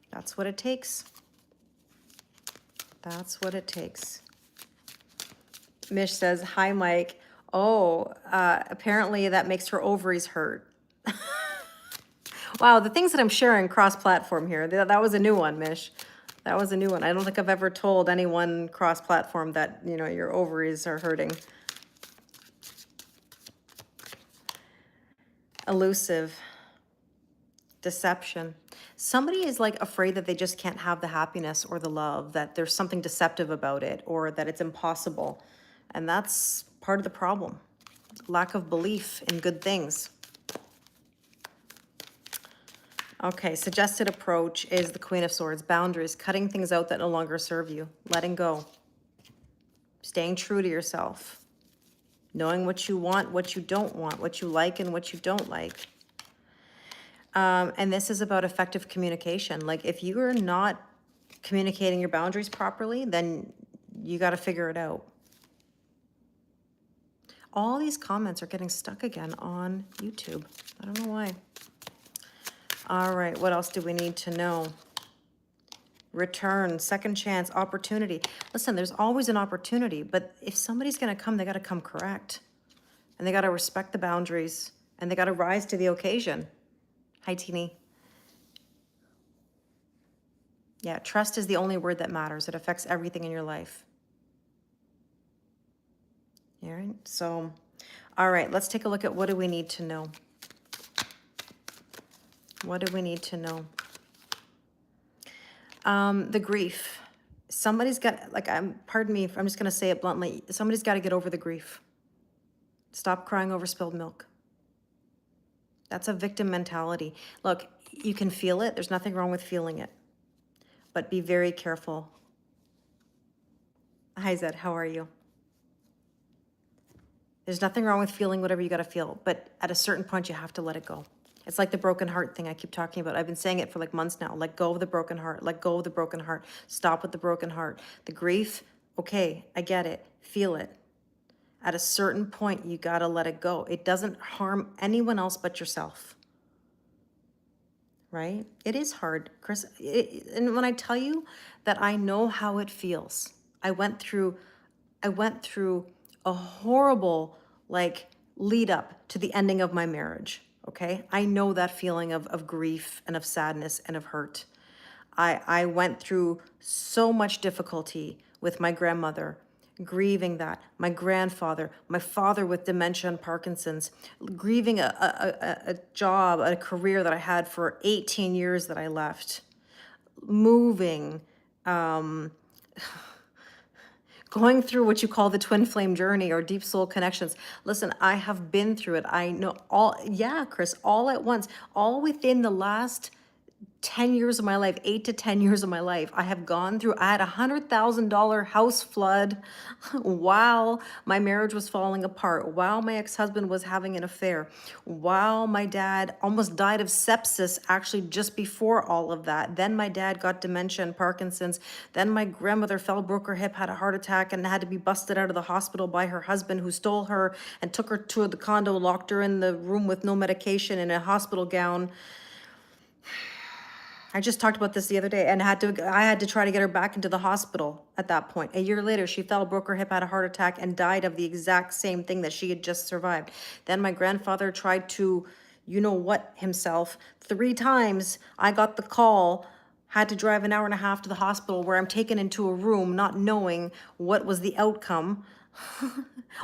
That's what it takes. That's what it takes. Mish says, "Hi, Mike. Oh, apparently that makes her ovaries hurt." Wow, the things that I'm sharing cross-platform here. That was a new one, Mish. That was a new one. I don't think I've ever told anyone cross-platform that, your ovaries are hurting. Elusive. Deception. Somebody is like afraid that they just can't have the happiness or the love, that there's something deceptive about it, or that it's impossible. And that's part of the problem. Lack of belief in good things. Okay, suggested approach is the Queen of Swords. Boundaries, cutting things out that no longer serve you. Letting go. Staying true to yourself. Knowing what you want, what you don't want, what you like and what you don't like. And this is about effective communication. Like if you are not communicating your boundaries properly, then you got to figure it out. All these comments are getting stuck again on YouTube. I don't know why. All right, what else do we need to know? Return, second chance, opportunity. Listen, there's always an opportunity, but if somebody's going to come, they got to come correct. And they got to respect the boundaries, and they got to rise to the occasion. Hi, Teeny. Yeah, trust is the only word that matters. It affects everything in your life. All right, so, all right, let's take a look at what do we need to know. What do we need to know? The grief. Somebody's got, pardon me, I'm just going to say it bluntly. Somebody's got to get over the grief. Stop crying over spilled milk. That's a victim mentality. Look, you can feel it. There's nothing wrong with feeling it. But be very careful. Hi, Zed. How are you? There's nothing wrong with feeling whatever you got to feel. But at a certain point, you have to let it go. It's like the broken heart thing I keep talking about. I've been saying it for like months now. Let go of the broken heart. Let go of the broken heart. Stop with the broken heart. The grief, okay, I get it. Feel it. At a certain point, you got to let it go. It doesn't harm anyone else but yourself. Right? It is hard, Chris. And when I tell you that I know how it feels, I went through a horrible lead up to the ending of my marriage. Okay. I know that feeling of grief and of sadness and of hurt. I went through so much difficulty with my grandmother, grieving that, my grandfather, my father with dementia and Parkinson's, grieving a job, a career that I had for 18 years that I left, moving, going through what you call the twin flame journey or deep soul connections. Listen, I have been through it. I know all, yeah, Chris, all at once, all within the last 10 years of my life, 8 to 10 years of my life, I have gone through, I had $100,000 house flood while my marriage was falling apart, while my ex-husband was having an affair, while my dad almost died of sepsis actually just before all of that. Then my dad got dementia and Parkinson's. Then my grandmother fell, broke her hip, had a heart attack, and had to be busted out of the hospital by her husband, who stole her and took her to the condo, locked her in the room with no medication in a hospital gown. I just talked about this the other day, and I had to try to get her back into the hospital at that point. A year later, she fell, broke her hip, had a heart attack, and died of the exact same thing that she had just survived. Then my grandfather tried to, you know what, himself. 3 times I got the call, had to drive an hour and a half to the hospital, where I'm taken into a room not knowing what was the outcome.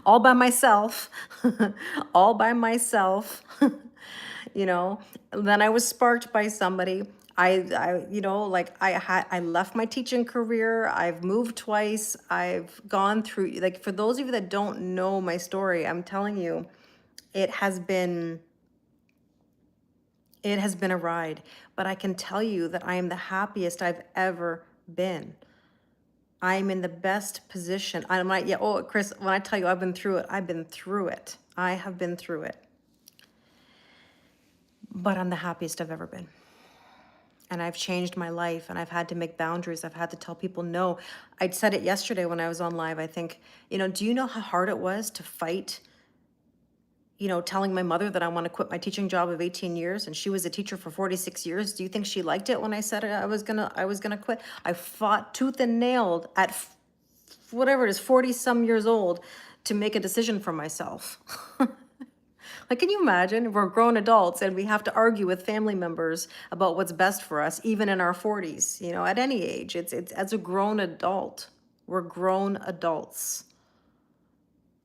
All by myself, all by myself. You know, then I was sparked by somebody. I left my teaching career. I've moved twice. I've gone through, like, for those of you that don't know my story, I'm telling you, it has been, it has been a ride, but I can tell you that I am the happiest I've ever been. I'm in the best position. I'm like, yeah, oh, Chris, when I tell you I've been through it, I've been through it. I have been through it. But I'm the happiest I've ever been. And I've changed my life, and I've had to make boundaries. I've had to tell people no. I said it yesterday when I was on live. I think, do you know how hard it was to fight, telling my mother that I want to quit my teaching job of 18 years, and she was a teacher for 46 years. Do you think she liked it when I said I was gonna quit? I fought tooth and nail at whatever it is, 40 some years old, to make a decision for myself. Like, can you imagine? We're grown adults and we have to argue with family members about what's best for us, even in our 40s, at any age. It's as a grown adult. We're grown adults,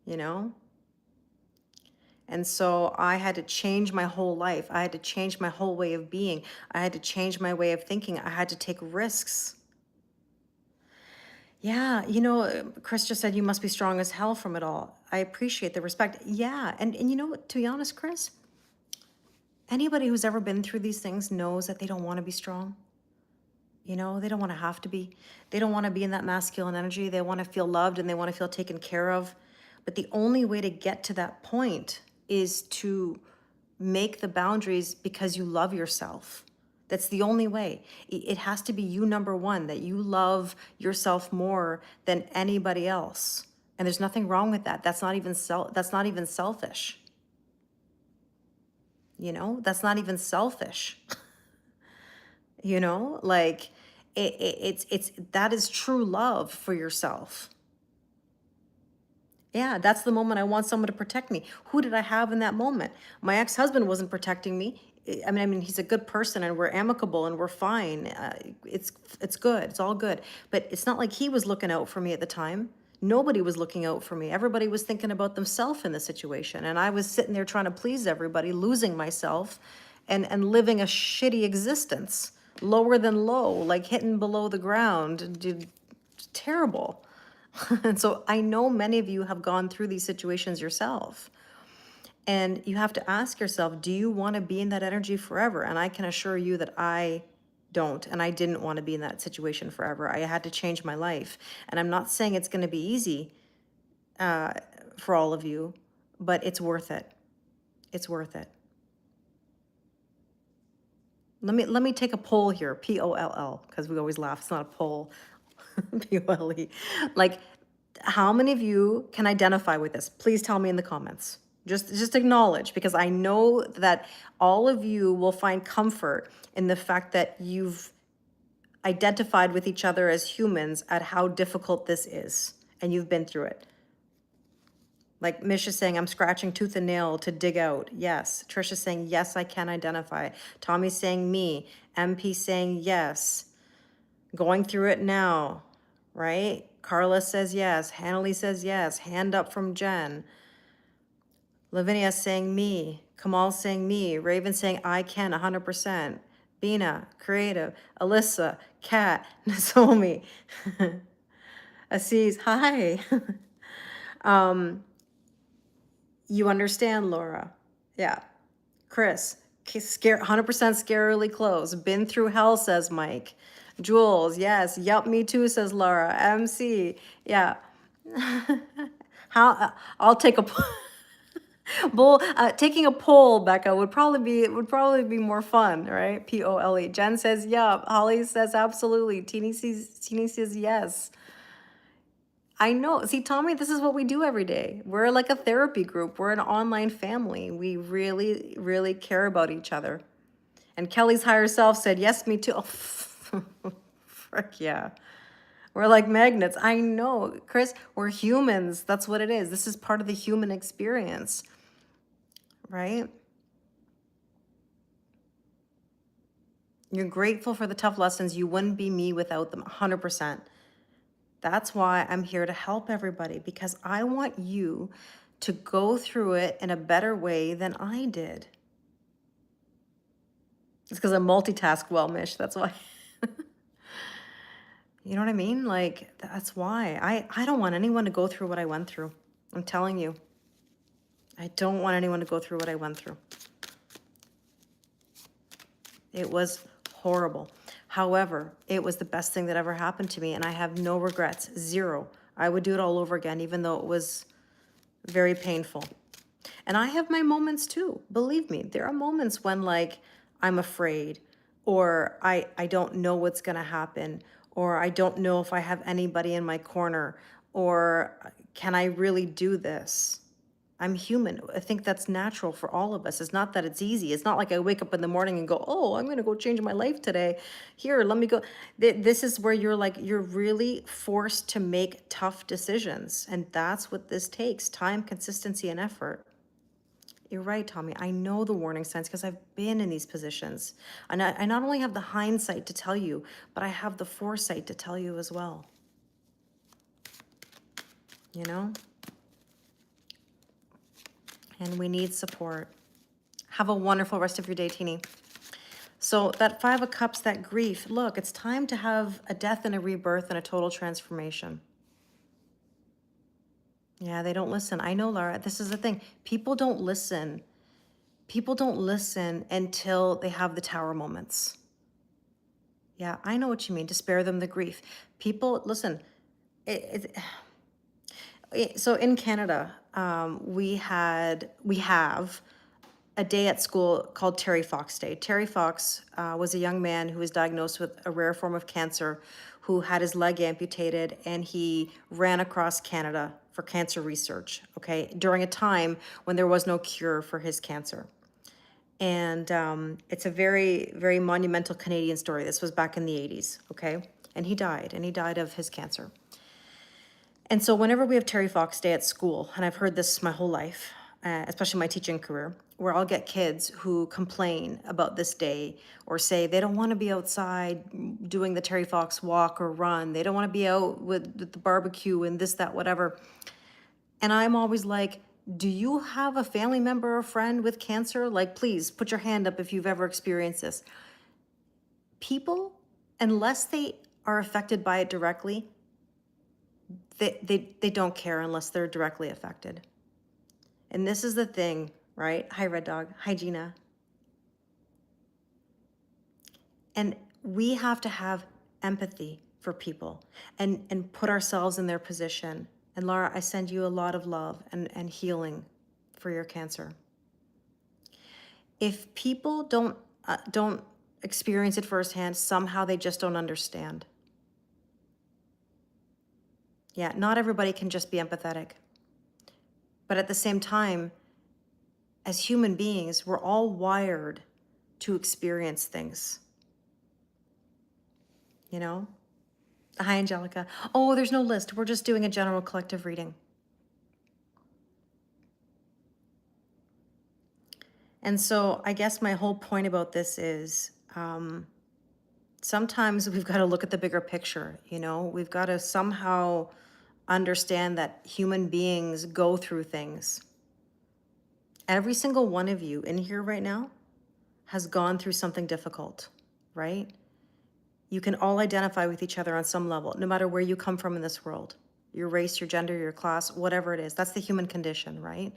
you know? And so I had to change my whole life. I had to change my whole way of being. I had to change my way of thinking. I had to take risks. Yeah, Chris just said you must be strong as hell from it all. I appreciate the respect. Yeah, and to be honest, Chris, anybody who's ever been through these things knows that they don't want to be strong. They don't want to have to be. They don't want to be in that masculine energy. They want to feel loved and they want to feel taken care of. But the only way to get to that point is to make the boundaries because you love yourself. That's the only way. It has to be you, number one, that you love yourself more than anybody else. And there's nothing wrong with that. That's not even selfish. That's not even selfish. Like it's that is true love for yourself. Yeah, that's the moment I want someone to protect me. Who did I have in that moment? My ex-husband wasn't protecting me. I mean, he's a good person and we're amicable and we're fine. It's good. It's all good. But it's not like he was looking out for me at the time. Nobody was looking out for me. Everybody was thinking about themselves in the situation. And I was sitting there trying to please everybody, losing myself and living a shitty existence, lower than low, like hitting below the ground. Terrible. And so I know many of you have gone through these situations yourself. And you have to ask yourself, do you want to be in that energy forever? And I can assure you that I don't. And I didn't want to be in that situation forever. I had to change my life. And I'm not saying it's going to be easy for all of you, but it's worth it. It's worth it. Let me take a poll here, P-O-L-L, because we always laugh. It's not a poll. P-O-L-E. Like, how many of you can identify with this? Please tell me in the comments. Just acknowledge, because I know that all of you will find comfort in the fact that you've identified with each other as humans at how difficult this is, and you've been through it. Like Misha's saying, I'm scratching tooth and nail to dig out. Yes. Trisha's saying, yes, I can identify. Tommy's saying me. MP saying yes. Going through it now, right? Carla says yes. Hannalie says yes. Hand up from Jen. Lavinia saying me. Kamal saying me. Raven saying I can 100%. Bina, creative. Alyssa, Kat, Nasomi. Aziz, hi. You understand, Laura. Yeah. Chris, Okay, 100% scarily close. Been through hell, says Mike. Jules, yes. Yup, me too, says Laura. MC, yeah. I'll take a taking a poll, Becca, would probably be more fun, right? POLE. Jen says yup. Holly says absolutely. Teeny says yes. I know. See, Tommy, this is what we do every day. We're like a therapy group. We're an online family. We really, really care about each other. And Kelly's higher self said, yes, me too. Oh, frick yeah. We're like magnets. I know, Chris, we're humans. That's what it is. This is part of the human experience, right? You're grateful for the tough lessons. You wouldn't be me without them, 100%. That's why I'm here to help everybody, because I want you to go through it in a better way than I did. It's because I multitask well, Mish. That's why. You know what I mean? Like, that's why. I don't want anyone to go through what I went through. I'm telling you. I don't want anyone to go through what I went through. It was horrible. However, it was the best thing that ever happened to me, and I have no regrets. Zero. I would do it all over again, even though it was very painful. And I have my moments too. Believe me, there are moments when like I'm afraid, or I don't know what's going to happen, or I don't know if I have anybody in my corner, or can I really do this? I'm human. I think that's natural for all of us. It's not that it's easy. It's not like I wake up in the morning and go, oh, I'm going to go change my life today. Here, let me go. This is where you're like, you're really forced to make tough decisions. And that's what this takes: time, consistency, and effort. You're right, Tommy. I know the warning signs because I've been in these positions. And I not only have the hindsight to tell you, but I have the foresight to tell you as well. You know? And we need support. Have a wonderful rest of your day, Teeny. So that Five of Cups, that grief, look, it's time to have a death and a rebirth and a total transformation. Yeah, they don't listen. I know, Laura. This is the thing. People don't listen. People don't listen until they have the tower moments. Yeah, I know what you mean, to spare them the grief. People, listen, so in Canada, we have a day at school called Terry Fox Day. Terry Fox was a young man who was diagnosed with a rare form of cancer, who had his leg amputated, and he ran across Canada for cancer research, okay, during a time when there was no cure for his cancer. And it's a very, very monumental Canadian story. This was back in the 80s, okay? And he died of his cancer. And so whenever we have Terry Fox Day at school, and I've heard this my whole life, especially my teaching career, where I'll get kids who complain about this day or say they don't want to be outside doing the Terry Fox walk or run. They don't want to be out with the barbecue and this, that, whatever. And I'm always like, do you have a family member or friend with cancer? Like, please put your hand up if you've ever experienced this. People, unless they are affected by it directly, they don't care unless they're directly affected. And this is the thing, right? Hi, Red Dog. Hi, Gina. And we have to have empathy for people and put ourselves in their position. And Laura, I send you a lot of love and healing for your cancer. If people don't experience it firsthand, somehow they just don't understand. Yeah, not everybody can just be empathetic. But at the same time, as human beings, we're all wired to experience things. You know? Hi, Angelica. Oh, there's no list. We're just doing a general collective reading. And so I guess my whole point about this is sometimes we've got to look at the bigger picture, you know? We've got to somehow understand that human beings go through things. Every single one of you in here right now has gone through something difficult, right? You can all identify with each other on some level, no matter where you come from in this world. Your race, your gender, your class, whatever it is. That's the human condition, right?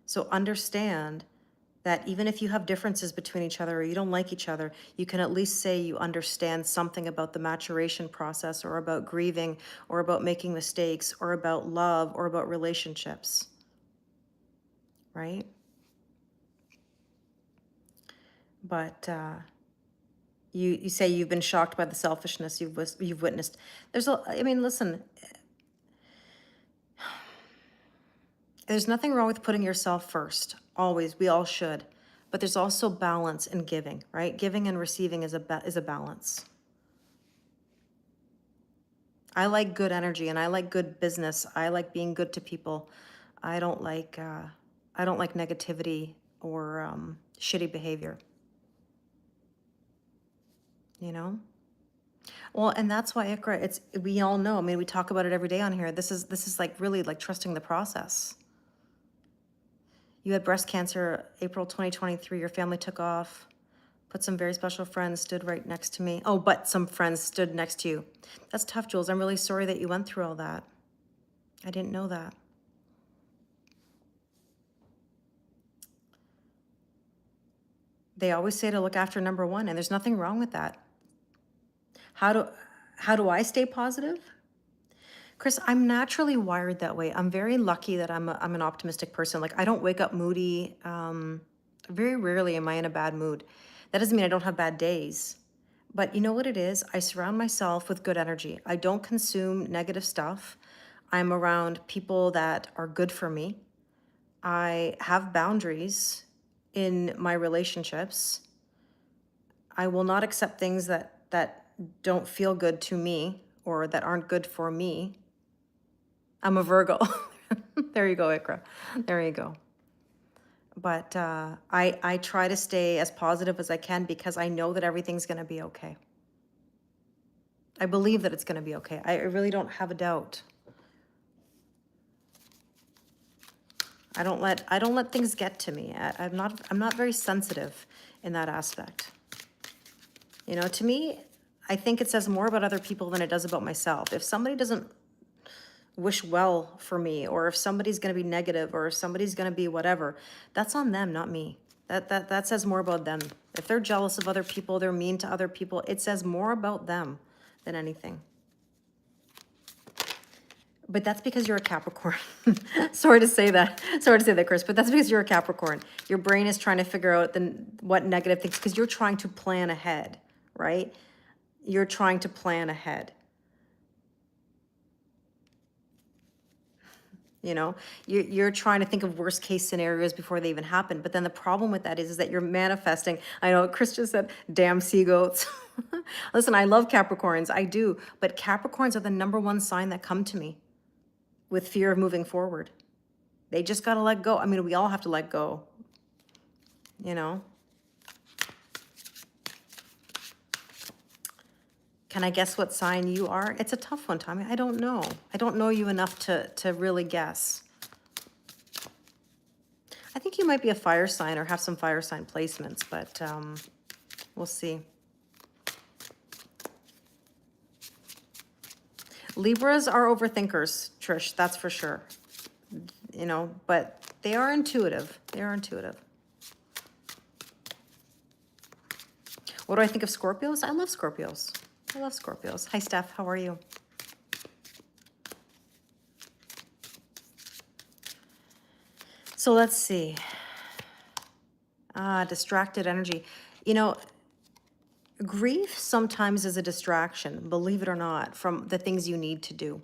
So understand That even if you have differences between each other or you don't like each other, you can at least say you understand something about the maturation process or about grieving or about making mistakes or about love or about relationships, right? But you say you've been shocked by the selfishness you've witnessed. I mean, listen, there's nothing wrong with putting yourself first. Always, we all should. But there's also balance in giving, right? Giving and receiving is a balance. I like good energy and I like good business. I like being good to people. I don't like uh, I don't like negativity or shitty behavior. You know. Well, and that's why Ikra. It's we all know. I mean, we talk about it every day on here. This is like really like trusting the process. You had breast cancer April 2023. Your family took off. Put some very special friends stood right next to me. Oh, but some friends stood next to you. That's tough, Jules. I'm really sorry that you went through all that. I didn't know that. They always say to look after number one, and there's nothing wrong with that. How do how do I stay positive? Chris, I'm naturally wired that way. I'm very lucky that I'm an optimistic person. Like I don't wake up moody. Very rarely am I in a bad mood. That doesn't mean I don't have bad days. But you know what it is? I surround myself with good energy. I don't consume negative stuff. I'm around people that are good for me. I have boundaries in my relationships. I will not accept things that don't feel good to me or that aren't good for me. I'm a Virgo. There you go, Ikra. There you go. But I try to stay as positive as I can because I know that everything's going to be okay. I believe that it's going to be okay. I really don't have a doubt. I don't let things get to me. I'm not very sensitive in that aspect. You know, to me, I think it says more about other people than it does about myself. If somebody doesn't wish well for me, or if somebody's going to be negative, or if somebody's going to be whatever, that's on them, not me. That says more about them. If they're jealous of other people, they're mean to other people, it says more about them than anything. But that's because you're a Capricorn. Sorry to say that. Sorry to say that, Chris, but that's because you're a Capricorn. Your brain is trying to figure out what negative things, because you're trying to plan ahead, right? You're trying to plan ahead. You know, you're trying to think of worst case scenarios before they even happen. But then the problem with that is that you're manifesting. I know Chris just said, damn sea goats. Listen, I love Capricorns. I do. But Capricorns are the number one sign that come to me with fear of moving forward. They just got to let go. I mean, we all have to let go, you know. Can I guess what sign you are? It's a tough one, Tommy. I don't know. I don't know you enough to really guess. I think you might be a fire sign or have some fire sign placements, but we'll see. Libras are overthinkers, Trish, that's for sure. You know, but they are intuitive. They are intuitive. What do I think of Scorpios? I love Scorpios. I love Scorpios. Hi, Steph. How are you? So let's see. Distracted energy. You know, grief sometimes is a distraction, believe it or not, from the things you need to do.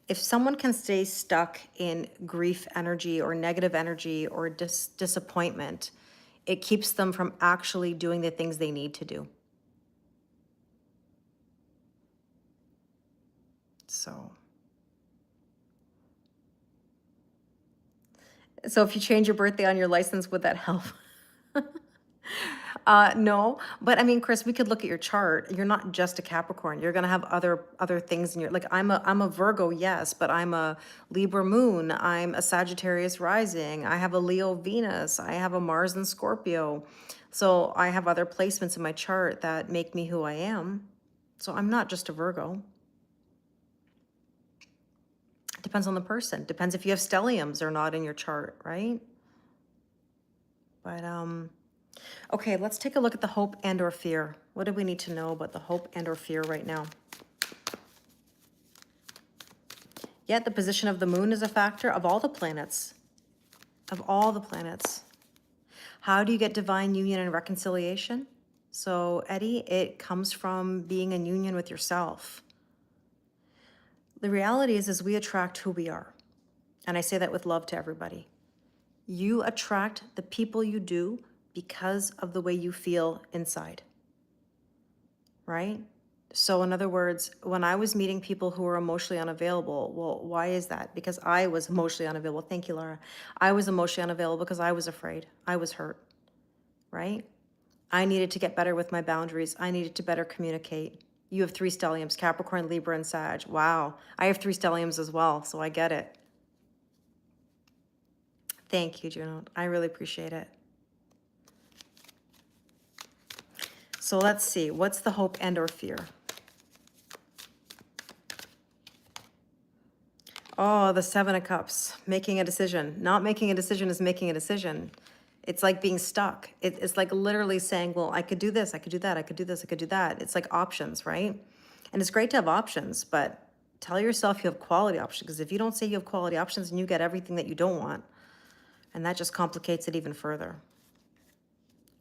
If someone can stay stuck in grief energy or negative energy or disappointment, it keeps them from actually doing the things they need to do. So if you change your birthday on your license, would that help? No, but I mean, Chris, we could look at your chart. You're not just a Capricorn. You're gonna have other things in your, like I'm a Virgo, yes, but I'm a Libra moon. I'm a Sagittarius rising. I have a Leo Venus. I have a Mars and Scorpio. So I have other placements in my chart that make me who I am. So I'm not just a Virgo. Depends on the person. Depends if you have stelliums or not in your chart, right? But okay, let's take a look at the hope and or fear. What do we need to know about the hope and or fear right now? Yet the position of the moon is a factor of all the planets. Of all the planets. How do you get divine union and reconciliation? So, Eddie, it comes from being in union with yourself. The reality is we attract who we are. And I say that with love to everybody. You attract the people you do because of the way you feel inside. Right? So in other words, when I was meeting people who were emotionally unavailable, well, why is that? Because I was emotionally unavailable. Thank you, Laura. I was emotionally unavailable because I was afraid. I was hurt, right? I needed to get better with my boundaries. I needed to better communicate. You have 3 stelliums, Capricorn, Libra, and Sag. Wow. I have 3 stelliums as well, so I get it. Thank you, Juno. I really appreciate it. So let's see. What's the hope and or fear? Oh, the 7 of Cups, making a decision. Not making a decision is making a decision. It's like being stuck. It's like literally saying, well, I could do this, I could do that, I could do this, I could do that. It's like options, right? And it's great to have options, but tell yourself you have quality options, because if you don't say you have quality options, and you get everything that you don't want, and that just complicates it even further,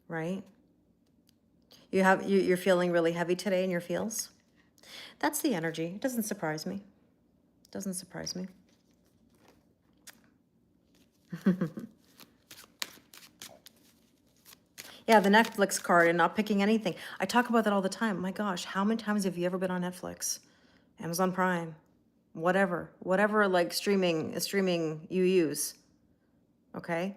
right? You're feeling really heavy today in your feels. That's the energy. It doesn't surprise me. Doesn't surprise me. Yeah, the Netflix card and not picking anything. I talk about that all the time. My gosh, how many times have you ever been on Netflix, Amazon Prime, whatever like streaming you use? Okay,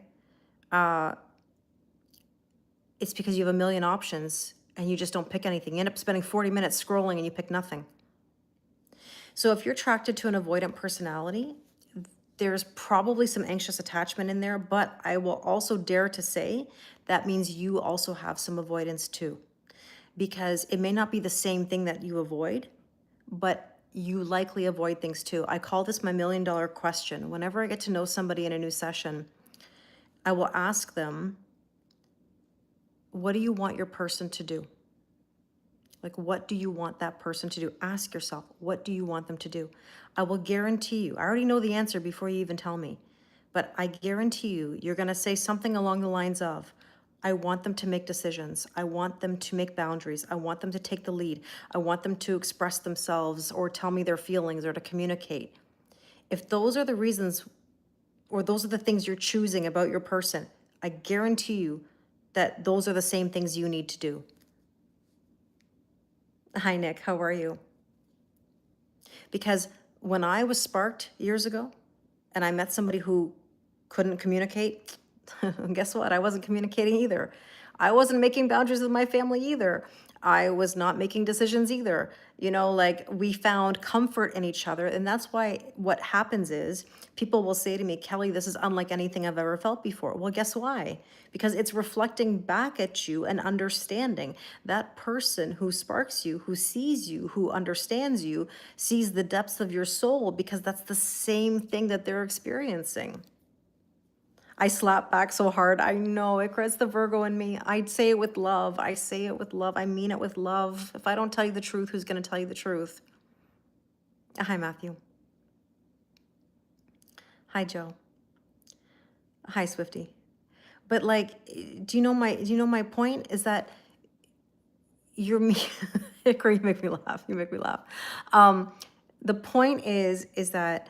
it's because you have a million options and you just don't pick anything. You end up spending 40 minutes scrolling and you pick nothing. So if you're attracted to an avoidant personality, there's probably some anxious attachment in there, but I will also dare to say that means you also have some avoidance too, because it may not be the same thing that you avoid, but you likely avoid things too. I call this my $1 million question. Whenever I get to know somebody in a new session, I will ask them, what do you want your person to do? Like, what do you want that person to do? Ask yourself, what do you want them to do? I will guarantee you, I already know the answer before you even tell me, but I guarantee you, you're going to say something along the lines of, I want them to make decisions. I want them to make boundaries. I want them to take the lead. I want them to express themselves or tell me their feelings or to communicate. If those are the reasons, or those are the things you're choosing about your person, I guarantee you that those are the same things you need to do. Hi, Nick. How are you? Because when I was sparked years ago and I met somebody who couldn't communicate, guess what? I wasn't communicating either. I wasn't making boundaries with my family either. I was not making decisions either. You know, like we found comfort in each other. And that's why what happens is people will say to me, Kelly, this is unlike anything I've ever felt before. Well, guess why? Because it's reflecting back at you and understanding. That person who sparks you, who sees you, who understands you, sees the depths of your soul, because that's the same thing that they're experiencing. I slap back so hard. I know it creates the Virgo in me. I say it with love. I say it with love. I mean it with love. If I don't tell you the truth, who's going to tell you the truth? Hi, Matthew. Hi, Joe. Hi, Swifty. But like, do you know my point is that you're me. Hickory, you make me laugh. You make me laugh. The point is that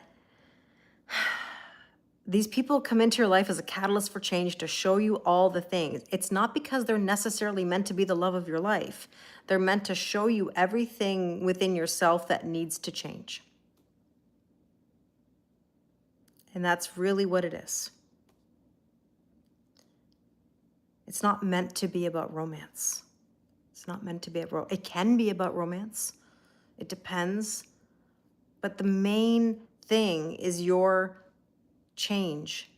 these people come into your life as a catalyst for change to show you all the things. It's not because they're necessarily meant to be the love of your life. They're meant to show you everything within yourself that needs to change. And that's really what it is. It's not meant to be about romance. It's not meant to be about, it can be about romance. It depends. But the main thing is your change,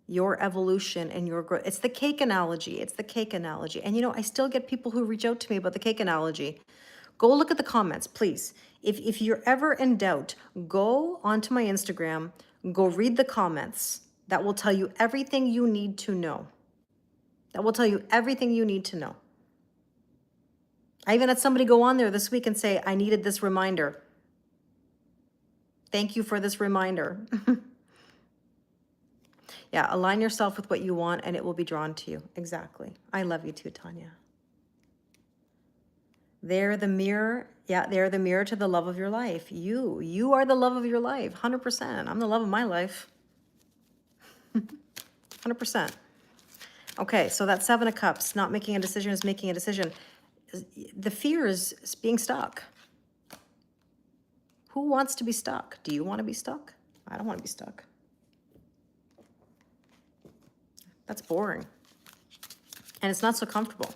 your evolution, and your growth. It's the cake analogy. It's the cake analogy. And you know, I still get people who reach out to me about the cake analogy. Go look at the comments, please. If you're ever in doubt, go onto my Instagram, go read the comments. That will tell you everything you need to know. that will tell you everything you need to know. I even had somebody go on there this week and say, I needed this reminder. Thank you for this reminder. Yeah, align yourself with what you want and it will be drawn to you. Exactly. I love you too, Tanya. They're the mirror. Yeah, they're the mirror to the love of your life. You are the love of your life. 100%. I'm the love of my life. 100%. Okay, so that Seven of Cups, not making a decision is making a decision. The fear is being stuck. Who wants to be stuck? Do you want to be stuck? I don't want to be stuck. That's boring. And it's not so comfortable.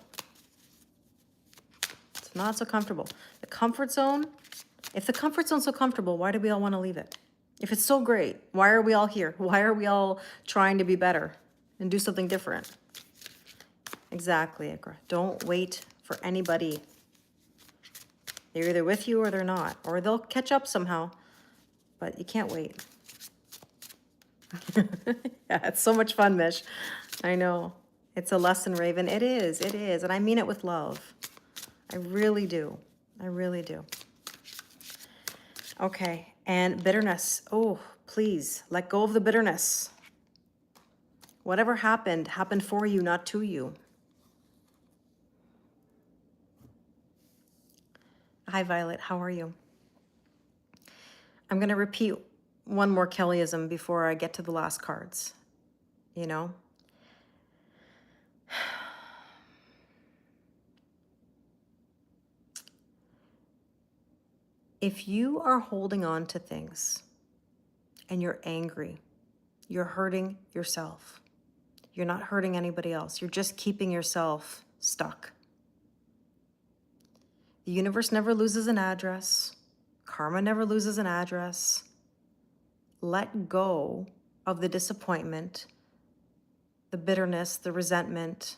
It's not so comfortable. The comfort zone, if the comfort zone's so comfortable, why do we all want to leave it? If it's so great, why are we all here? Why are we all trying to be better and do something different? Exactly, Ikra. Don't wait for anybody. They're either with you or they're not, or they'll catch up somehow, but you can't wait. Yeah, it's so much fun, Mish. I know. It's a lesson, Raven. It is, and I mean it with love. I really do. I really do. Okay, and bitterness. Oh, please, let go of the bitterness. Whatever happened, happened for you, not to you. Hi, Violet. How are you? I'm going to repeat one more Kellyism before I get to the last cards. You know? If you are holding on to things and you're angry, you're hurting yourself. You're not hurting anybody else. You're just keeping yourself stuck. The universe never loses an address. Karma never loses an address. Let go of the disappointment, the bitterness, the resentment,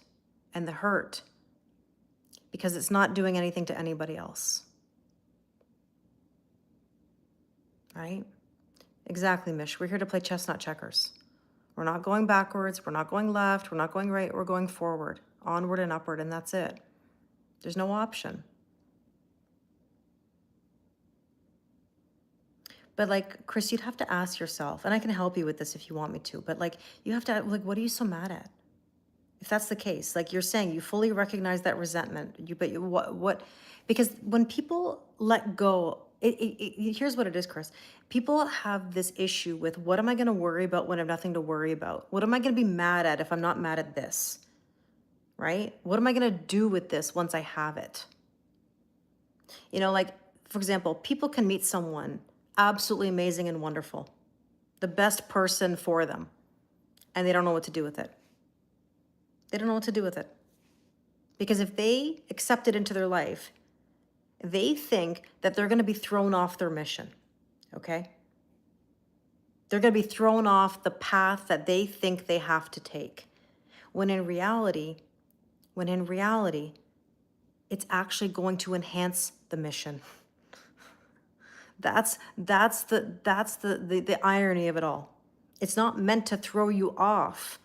and the hurt, because it's not doing anything to anybody else. Right? Exactly, Mish. We're here to play chess, not checkers. We're not going backwards. We're not going left. We're not going right. We're going forward, onward and upward, and that's it. There's no option. But like, Chris, you'd have to ask yourself, and I can help you with this if you want me to, but like, you have to, like, what are you so mad at? If that's the case, like you're saying, you fully recognize that resentment, what, because when people let go, here's what it is, Chris. People have this issue with, what am I going to worry about when I have nothing to worry about? What am I going to be mad at if I'm not mad at this? Right? What am I going to do with this once I have it? You know, like, for example, people can meet someone absolutely amazing and wonderful, the best person for them, and they don't know what to do with it. They don't know what to do with it. Because if they accept it into their life, they think that they're going to be thrown off their mission, okay? They're going to be thrown off the path that they think they have to take. When in reality, it's actually going to enhance the mission. That's the irony of it all. It's not meant to throw you off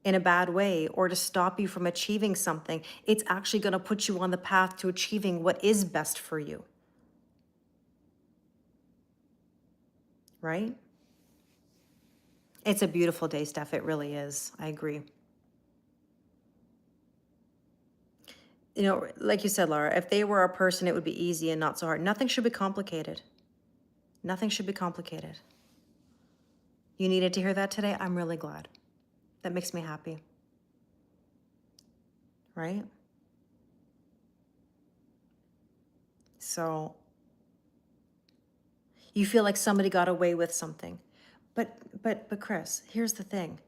in a bad way or to stop you from achieving something. It's actually going to put you on the path to achieving what is best for you. Right? It's a beautiful day, Steph. It really is. I agree. You know, like you said, Laura, if they were a person, it would be easy and not so hard. Nothing should be complicated. Nothing should be complicated. You needed to hear that today? I'm really glad. That makes me happy. Right? So you feel like somebody got away with something. But Chris, here's the thing.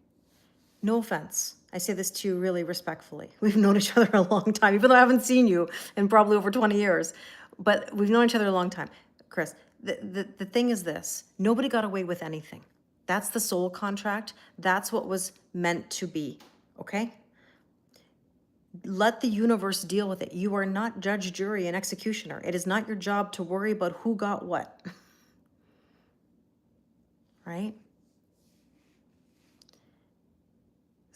No offense. I say this to you really respectfully. We've known each other a long time, even though I haven't seen you in probably over 20 years. But we've known each other a long time. Chris, the thing is this. Nobody got away with anything. That's the soul contract. That's what was meant to be, okay? Let the universe deal with it. You are not judge, jury, and executioner. It is not your job to worry about who got what. Right?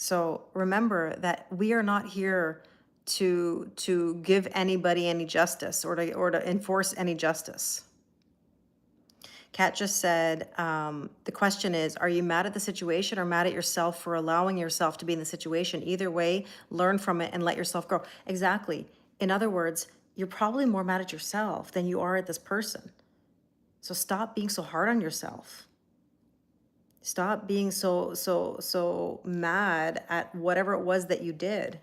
So remember that we are not here to give anybody any justice or to enforce any justice. Kat just said, the question is, are you mad at the situation or mad at yourself for allowing yourself to be in the situation? Either way, learn from it and let yourself grow. Exactly. In other words, you're probably more mad at yourself than you are at this person. So stop being so hard on yourself. Stop being so mad at whatever it was that you did.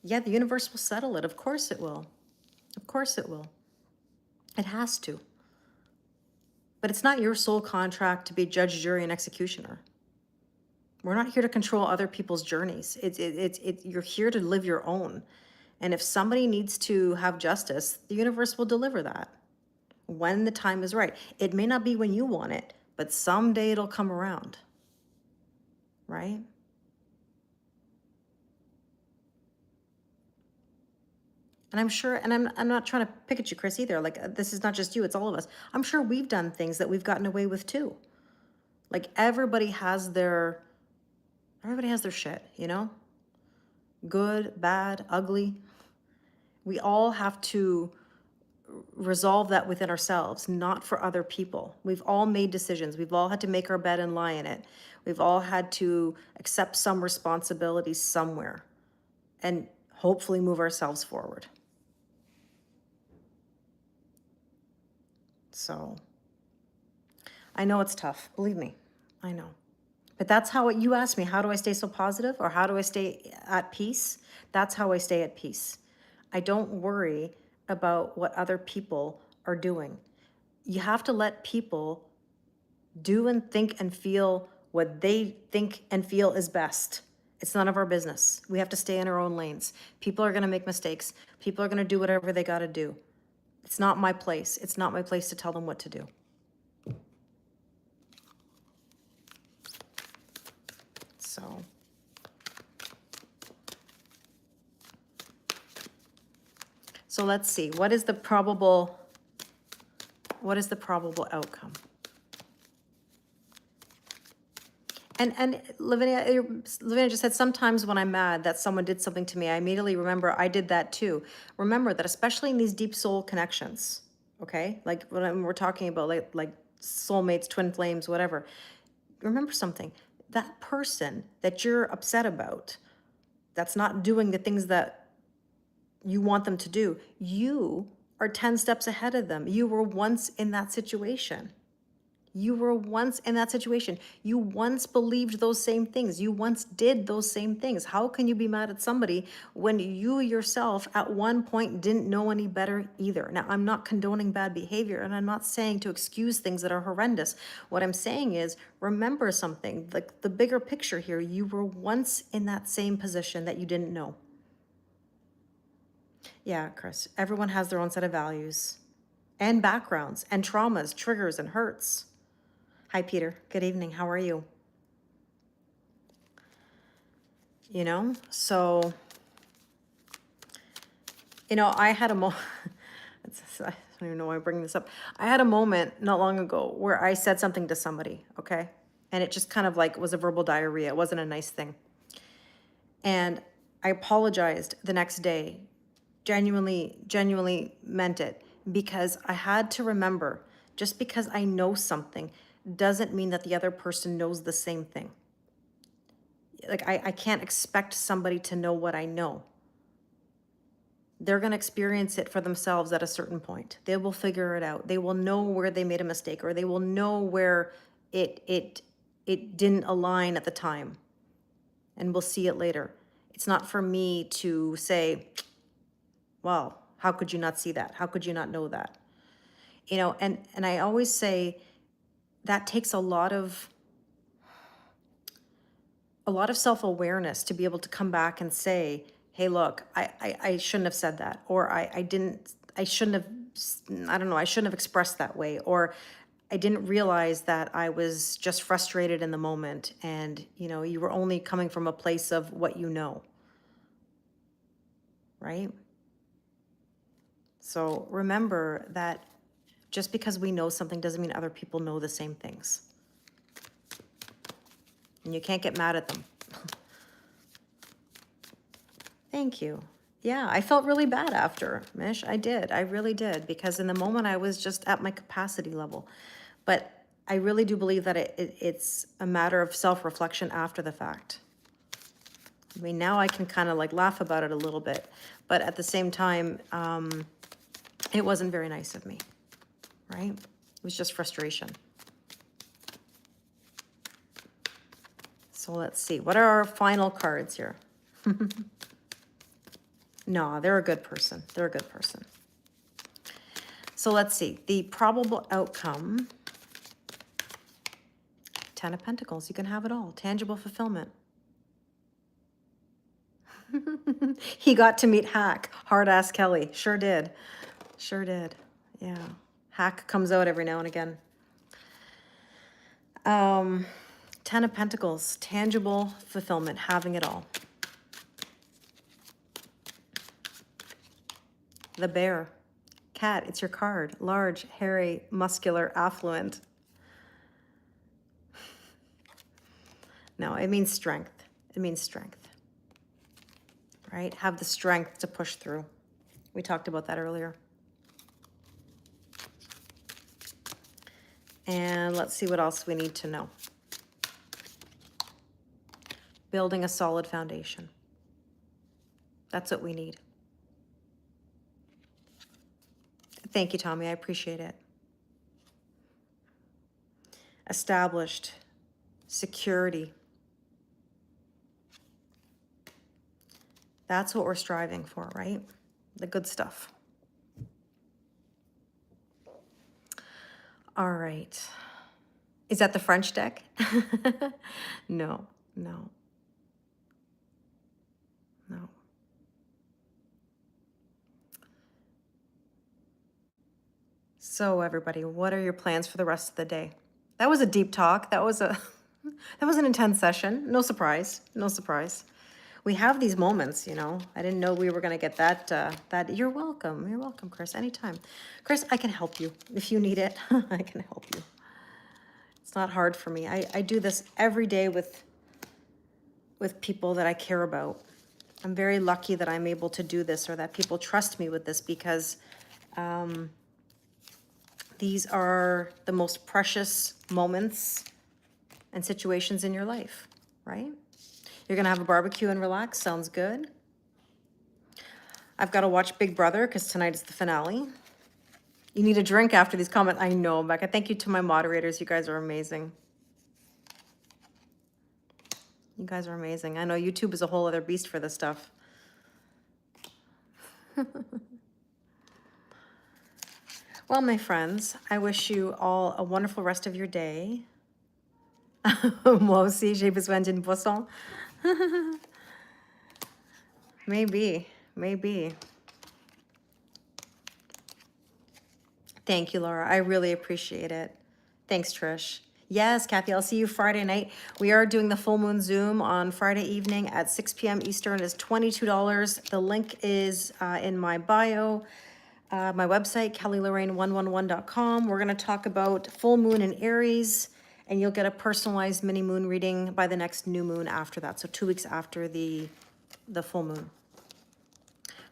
Yeah, the universe will settle it. Of course it will. Of course it will. It has to. But it's not your sole contract to be judge, jury, and executioner. We're not here to control other people's journeys. You're here to live your own. And if somebody needs to have justice, the universe will deliver that when the time is right. It may not be when you want it, but someday it'll come around, right? And I'm sure, and I'm not trying to pick at you, Chris, either. Like, this is not just you, it's all of us. I'm sure we've done things that we've gotten away with too. Like, everybody has their shit, you know? Good, bad, ugly. We all have to resolve that within ourselves, not for other people. We've all made decisions. We've all had to make our bed and lie in it. We've all had to accept some responsibility somewhere and hopefully move ourselves forward. So I know it's tough, believe me, I know. But that's how you asked me, how do I stay so positive or how do I stay at peace? That's how I stay at peace. I don't worry about what other people are doing. You have to let people do and think and feel what they think and feel is best. It's none of our business. We have to stay in our own lanes. People are going to make mistakes. People are going to do whatever they got to do. It's not my place. It's not my place to tell them what to do. So let's see. What is the probable outcome? And Lavinia just said, sometimes when I'm mad that someone did something to me, I immediately remember I did that too. Remember that, especially in these deep soul connections, okay? Like when we're talking about like soulmates, twin flames, whatever. Remember something, that person that you're upset about, that's not doing the things that you want them to do, you are 10 steps ahead of them. You were once in that situation. You were once in that situation. You once believed those same things. You once did those same things. How can you be mad at somebody when you yourself at one point didn't know any better either? Now, I'm not condoning bad behavior, and I'm not saying to excuse things that are horrendous. What I'm saying is, remember something, like the bigger picture here. You were once in that same position that you didn't know. Yeah, Chris, everyone has their own set of values and backgrounds and traumas, triggers, and hurts. Hi, Peter. Good evening. How are you? You know, so, you know, I had a moment, I don't even know why I'm bringing this up. I had a moment not long ago where I said something to somebody, okay? And it just kind of like was a verbal diarrhea. It wasn't a nice thing. And I apologized the next day, genuinely meant it, because I had to remember, just because I know something doesn't mean that the other person knows the same thing. Like, I can't expect somebody to know what I know. They're going to experience it for themselves at a certain point. They will figure it out. They will know where they made a mistake, or they will know where it didn't align at the time, and we'll see it later. It's not for me to say, well, how could you not see that? How could you not know that? You know, and I always say that takes a lot of self-awareness to be able to come back and say, hey, look, I shouldn't have said that, or I shouldn't have expressed that way, or I didn't realize that I was just frustrated in the moment, and, you know, you were only coming from a place of what you know, right? So remember that just because we know something doesn't mean other people know the same things. And you can't get mad at them. Thank you. Yeah, I felt really bad after, Mish. I did. I really did. Because in the moment I was just at my capacity level. But I really do believe that it's a matter of self-reflection after the fact. I mean, now I can kind of like laugh about it a little bit. But at the same time, it wasn't very nice of me, right? It was just frustration. So let's see. What are our final cards here? No, they're a good person. They're a good person. So let's see. The probable outcome. 10 of Pentacles. You can have it all. Tangible fulfillment. He got to meet Hack. Hard-ass Kelly. Sure did. Sure did. Yeah. Hack comes out every now and again. 10 of Pentacles. Tangible fulfillment. Having it all. The Bear. Cat, it's your card. Large, hairy, muscular, affluent. No, it means strength. It means strength. Right? Have the strength to push through. We talked about that earlier. And let's see what else we need to know. Building a solid foundation. That's what we need. Thank you, Tommy. I appreciate it. Established. Security. That's what we're striving for, right? The good stuff. All right. Is that the French deck? No, no, no. So everybody, what are your plans for the rest of the day? That was a deep talk. That was a that was an intense session. No surprise. No surprise. We have these moments, you know. I didn't know we were going to get that. You're welcome. You're welcome, Chris. Anytime. Chris, I can help you if you need it. I can help you. It's not hard for me. I do this every day with people that I care about. I'm very lucky that I'm able to do this, or that people trust me with this, because these are the most precious moments and situations in your life, right? You're gonna have a barbecue and relax. Sounds good. I've got to watch Big Brother because tonight is the finale. You need a drink after these comments. I know, Becca. Thank you to my moderators. You guys are amazing. You guys are amazing. I know YouTube is a whole other beast for this stuff. Well, my friends, I wish you all a wonderful rest of your day. Moi aussi, j'ai besoin d'une boisson. Maybe, maybe. Thank you, Laura. I really appreciate it. Thanks, Trish. Yes, Kathy, I'll see you Friday night. We are doing the full moon Zoom on Friday evening at 6 p.m. Eastern. It's $22. The link is in my bio. My website, kellylorraine111.com. We're going to talk about full moon in Aries, and you'll get a personalized mini moon reading by the next new moon after that. So 2 weeks after the full moon.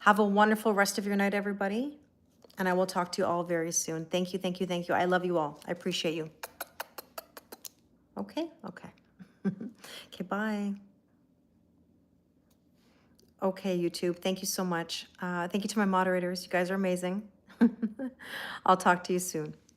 Have a wonderful rest of your night, everybody. And I will talk to you all very soon. Thank you, thank you, thank you. I love you all. I appreciate you. Okay, okay. Okay, bye. Okay, YouTube, thank you so much. Thank you to my moderators. You guys are amazing. I'll talk to you soon.